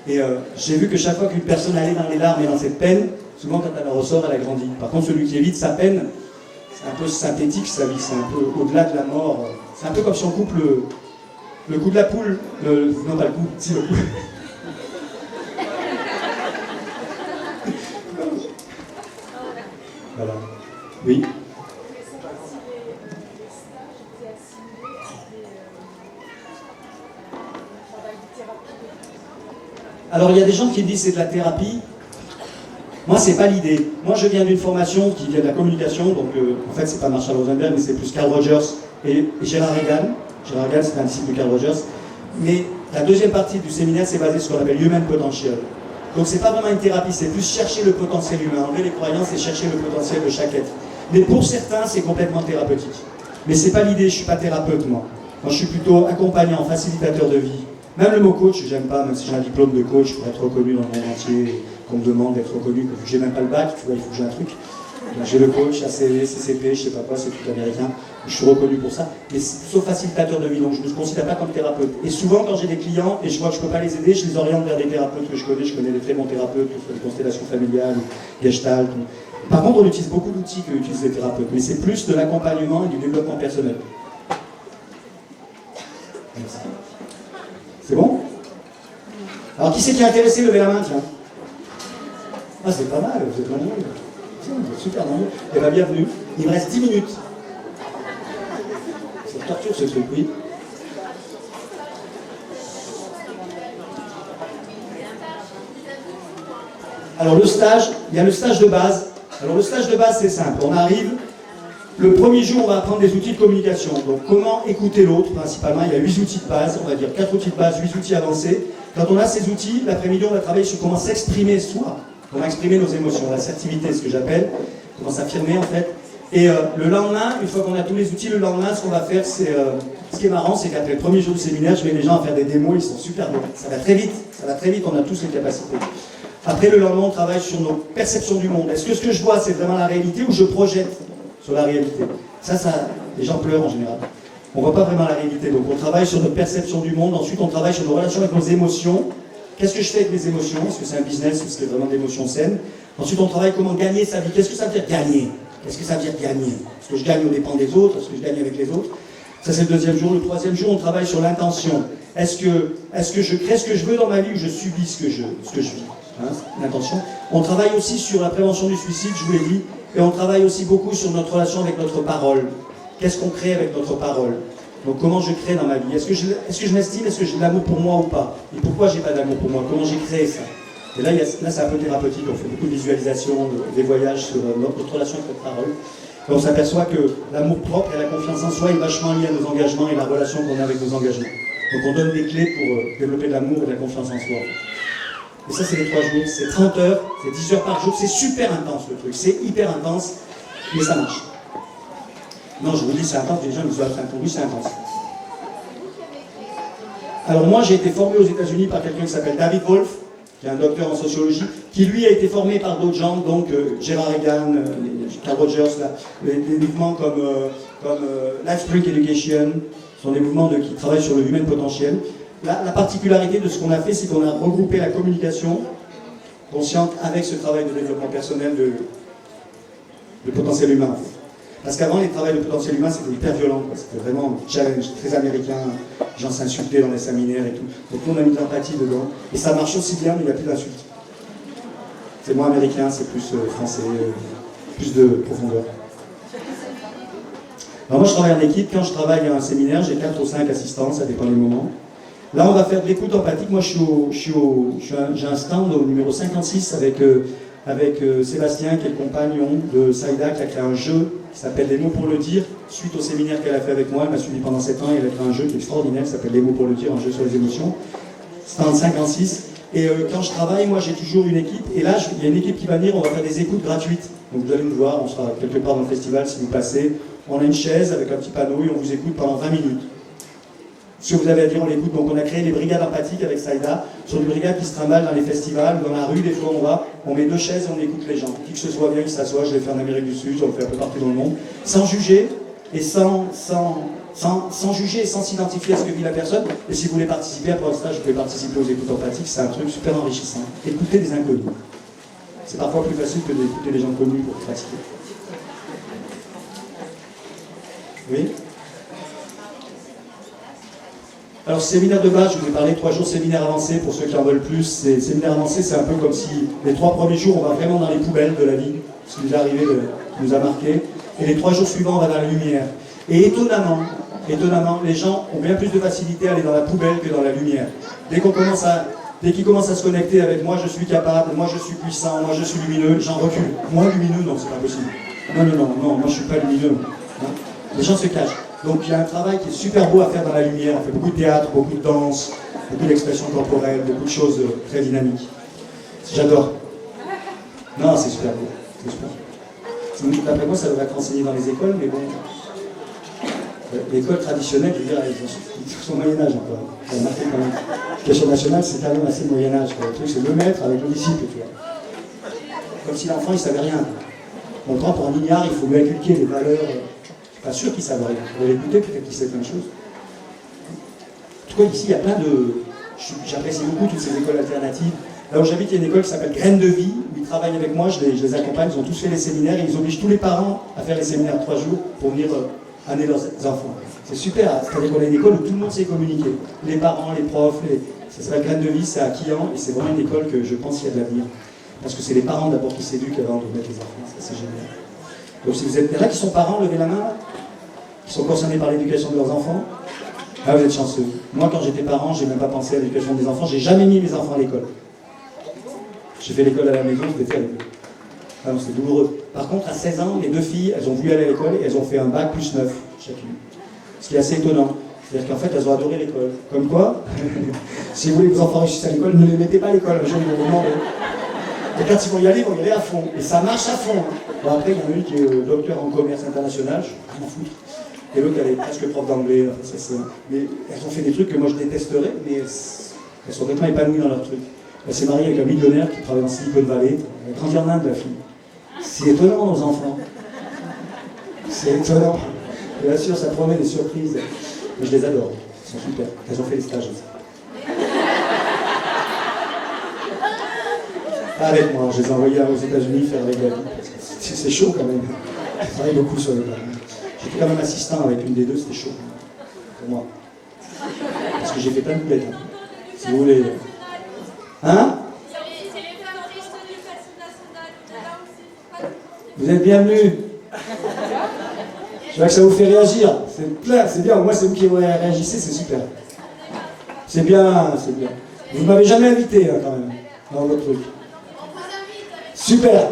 Et j'ai vu que chaque fois qu'une personne allait dans les larmes et dans cette peine, souvent quand elle en ressort elle a grandi. Par contre celui qui évite sa peine, c'est un peu synthétique sa vie, c'est un peu au-delà de la mort. C'est un peu comme si on coupe le coup de la poule. Non pas le coup, si le coup. Voilà. Oui. Alors il y a des gens qui disent c'est de la thérapie. Moi c'est pas l'idée. Moi je viens d'une formation qui vient de la communication, donc en fait c'est pas Marshall Rosenberg mais c'est plus Carl Rogers et Gérard Regan. Gérard Regan c'est un disciple de Carl Rogers. Mais la deuxième partie du séminaire c'est basé sur ce qu'on appelle Human Potential. Donc c'est pas vraiment une thérapie, c'est plus chercher le potentiel humain, enlever les croyances et chercher le potentiel de chaque être. Mais pour certains, c'est complètement thérapeutique. Mais c'est pas l'idée, je suis pas thérapeute moi. Moi je suis plutôt accompagnant, facilitateur de vie. Même le mot coach, j'aime pas, même si j'ai un diplôme de coach pour être reconnu dans le monde entier, qu'on me demande d'être reconnu, que j'ai même pas le bac, tu vois, il faut que j'ai un truc. Donc, j'ai le coach, ACV, CCP, je sais pas quoi, c'est tout américain. Je suis reconnu pour ça. Mais c'est plutôt facilitateur de vie, donc je ne me considère pas comme thérapeute. Et souvent, quand j'ai des clients et je vois que je ne peux pas les aider, je les oriente vers des thérapeutes que je connais des très bons thérapeutes, que ce soit des constellations familiales, Gestalt. Par contre, on utilise beaucoup d'outils que utilisent les thérapeutes, mais c'est plus de l'accompagnement et du développement personnel. C'est bon? Alors, qui c'est qui est intéressé? Levez la main, tiens. Ah, c'est pas mal, vous êtes nombreux. Tiens, vous êtes super nombreux. Eh bien, bienvenue. Il me reste 10 minutes. C'est torture ce truc, oui. Alors, le stage, il y a le stage de base. Alors, le stage de base, c'est simple. On arrive. Le premier jour, on va apprendre des outils de communication. Donc, comment écouter l'autre, principalement. Il y a 8 outils de base, on va dire 4 outils de base, 8 outils avancés. Quand on a ces outils, l'après-midi, on va travailler sur comment s'exprimer soi, comment exprimer nos émotions, l'assertivité, ce que j'appelle, comment s'affirmer en fait. Et le lendemain, une fois qu'on a tous les outils, le lendemain, ce qu'on va faire, c'est... ce qui est marrant, c'est qu'après le premier jour du séminaire, je mets les gens à faire des démos, ils sont super bons. Ça va très vite, on a tous les capacités. Après, le lendemain, on travaille sur nos perceptions du monde. Est-ce que ce que je vois, c'est vraiment la réalité ou je projette sur la réalité? Ça, les gens pleurent en général. On ne voit pas vraiment la réalité. Donc on travaille sur notre perception du monde. Ensuite, on travaille sur nos relations avec nos émotions. Qu'est-ce que je fais avec mes émotions? Est-ce que c'est un business ou est-ce que c'est vraiment des émotions saines? Ensuite, on travaille comment gagner sa vie. Qu'est-ce que ça veut dire gagner? Qu'est-ce que ça veut dire gagner? Est-ce que je gagne aux dépens des autres? Est-ce que je gagne avec les autres? Ça, c'est le deuxième jour. Le troisième jour, on travaille sur l'intention. Est-ce que je crée ce que je veux dans ma vie ou je subis ce que je vis? Hein, l'intention. On travaille aussi sur la prévention du suicide, je vous l'ai dit. Et on travaille aussi beaucoup sur notre relation avec notre parole. Qu'est-ce qu'on crée avec notre parole? Donc comment je crée dans ma vie? Est-ce que je m'estime? Est-ce que j'ai de l'amour pour moi ou pas? Et pourquoi j'ai pas d'amour pour moi? Comment j'ai créé ça? Et là, c'est un peu thérapeutique, on fait beaucoup de visualisations, des voyages sur notre relation avec notre parole. Et on s'aperçoit que l'amour propre et la confiance en soi est vachement lié à nos engagements et la relation qu'on a avec nos engagements. Donc on donne des clés pour développer de l'amour et de la confiance en soi. Et ça, c'est les 3 jours, c'est 30 heures, c'est 10 heures par jour, c'est super intense le truc, c'est hyper intense, mais ça marche. Non, je vous dis, c'est intense, les gens me disent, pour lui, c'est intense. Alors moi, j'ai été formé aux États-Unis par quelqu'un qui s'appelle David Wolf, qui est un docteur en sociologie, qui lui a été formé par d'autres gens, donc Gérard Regan, Carl Rogers, des mouvements comme Life Spring Education, sont des mouvements qui travaillent sur le human potentiel. La particularité de ce qu'on a fait, c'est qu'on a regroupé la communication consciente avec ce travail de développement personnel de potentiel humain. En fait. Parce qu'avant, les travails de potentiel humain, c'était hyper violent. C'était vraiment un challenge très américain. Les gens s'insultaient dans les séminaires et tout. Donc nous, on a mis de l'empathie dedans. Et ça marche aussi bien, mais il n'y a plus d'insultes. C'est moins américain, c'est plus français, plus de profondeur. Alors moi, je travaille en équipe. Quand je travaille à un séminaire, j'ai 4 ou 5 assistants, ça dépend des moments. Là, on va faire de l'écoute empathique. Moi, j'ai un stand au numéro 56 avec avec Sébastien, qui est le compagnon de Saïda, qui a créé un jeu qui s'appelle Les mots pour le dire, suite au séminaire qu'elle a fait avec moi. Elle m'a suivi pendant 7 ans et elle a créé un jeu qui est extraordinaire, qui s'appelle Les mots pour le dire, un jeu sur les émotions. C'est en 56. Et quand je travaille, moi j'ai toujours une équipe, et là il y a une équipe qui va venir, on va faire des écoutes gratuites. Donc vous allez nous voir, on sera quelque part dans le festival si vous passez. On a une chaise avec un petit panneau et on vous écoute pendant 20 minutes. Ce que vous avez à dire, on l'écoute. Donc on a créé les brigades empathiques avec Saïda. Ce sont des brigades qui se trimballent dans les festivals, dans la rue, des fois on va, on met 2 chaises et on écoute les gens. Qui que ce soit bien, qui s'assoit, je l'ai fait en Amérique du Sud, je le fais un peu partout dans le monde, sans juger et sans juger et sans s'identifier à ce que vit la personne. Et si vous voulez participer, après le stage, vous pouvez participer aux écoutes empathiques, c'est un truc super enrichissant. Écoutez des inconnus. C'est parfois plus facile que d'écouter des gens connus pour pratiquer. Oui. Alors, séminaire de base, je vous ai parlé 3 jours séminaire avancé pour ceux qui en veulent plus. Séminaire avancé, c'est un peu comme si les 3 premiers jours, on va vraiment dans les poubelles de la vie, ce qui nous est arrivé, qui nous a marqué. Et les 3 jours suivants, on va dans la lumière. Et étonnamment, les gens ont bien plus de facilité à aller dans la poubelle que dans la lumière. Dès qu'ils commencent à se connecter avec moi, je suis capable, moi je suis puissant, moi je suis lumineux, j'en recule. Moi lumineux, non, c'est pas possible. Non, moi je suis pas lumineux. Hein. Les gens se cachent. Donc il y a un travail qui est super beau à faire dans la lumière. On fait beaucoup de théâtre, beaucoup de danse, beaucoup d'expression corporelle, beaucoup de choses très dynamiques. J'adore. Non, c'est super beau. C'est super. D'après moi, ça devrait être enseigné dans les écoles, mais bon. L'école traditionnelle, je veux dire, ils sont au Moyen-Âge encore. Vous remarquez quand même. L'éducation nationale, c'est quand même assez Moyen-Âge. Le truc, c'est le maître avec le disciple, tu vois. Comme si l'enfant, il ne savait rien. On prend pour un ignare, il faut lui inculquer les valeurs. Je suis pas sûr qu'il ne savent rien. Vous allez écouter, peut-être qu'il sait plein de choses. En tout cas, ici, il y a plein de. J'apprécie beaucoup toutes ces écoles alternatives. Là où j'habite, il y a une école qui s'appelle Graines de Vie, où ils travaillent avec moi, je les accompagne, ils ont tous fait les séminaires, et ils obligent tous les parents à faire les séminaires de 3 jours pour venir amener leurs enfants. C'est super, c'est-à-dire qu'on a une école où tout le monde sait communiquer. Les parents, les profs, ça s'appelle Graines de Vie, c'est à Quillan, et c'est vraiment une école que je pense qu'il y a de l'avenir. Parce que c'est les parents d'abord qui s'éduquent avant de mettre les enfants, ça c'est génial. Donc si vous êtes, il y en a qui sont parents, levez la main, là, qui sont concernés par l'éducation de leurs enfants. Ah, vous êtes chanceux. Moi, quand j'étais parent, j'ai même pas pensé à l'éducation des enfants, j'ai jamais mis mes enfants à l'école. J'ai fait l'école à la maison, je l'ai fait à l'école. Ah non, c'est douloureux. Par contre, à 16 ans, les 2 filles, elles ont voulu aller à l'école et elles ont fait un bac plus 9 chacune. Ce qui est assez étonnant. C'est-à-dire qu'en fait, elles ont adoré l'école. Comme quoi, si vous voulez que vos enfants réussissent à l'école, ne les mettez pas à l'école. Un jour, ils vont vous demander. Et quand ils vont y aller à fond. Et ça marche à fond. Bon, après, il y en a une qui est docteur en commerce international, je m'en fous. Et l'autre, elle est presque prof d'anglais. Mais elles ont fait des trucs que moi je détesterais, mais elles sont complètement épanouies dans leur truc. Elle s'est mariée avec un millionnaire qui travaille dans Silicon Valley. Elle a grandi en Inde, la fille. C'est étonnant, nos enfants. C'est étonnant. Bien sûr, ça promet des surprises. Mais je les adore. Ils sont super. Elles ont fait les stages aussi. Pas avec moi. Je les ai envoyées aux États-Unis faire les gars. C'est chaud quand même. Je travaille beaucoup sur les gars. J'étais quand même assistant avec une des 2, c'était chaud. Pour moi. Parce que j'ai fait plein de boulettes. Hein. Si vous voulez. Hein? Vous êtes bienvenus. Je vois que ça vous fait réagir. C'est plein, c'est bien. Moi, c'est vous qui réagissez, c'est super. C'est bien, c'est bien. Vous ne m'avez jamais invité, hein, quand même, dans votre truc. Super.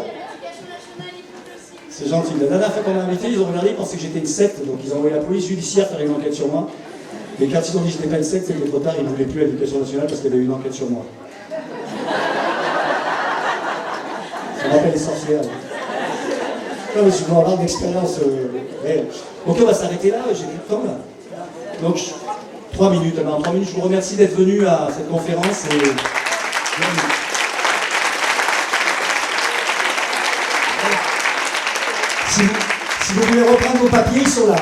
C'est gentil. La dernière fois qu'on m'a invité, ils ont regardé, ils pensaient que j'étais une secte, donc ils ont envoyé la police judiciaire faire une enquête sur moi. Et quand ils ont dit que je n'étais pas une secte, c'était trop tard, ils ne voulaient plus à l'éducation nationale parce qu'il y avait eu une enquête sur moi. Ça m'appelle les sorcières. Non, mais je vais avoir d'expérience réelle. Ok, on va s'arrêter là, j'ai plus de temps là. Donc, 3 minutes. Alors, en 3 minutes, je vous remercie d'être venu à cette conférence. Et... Si vous voulez reprendre vos papiers, ils sont là.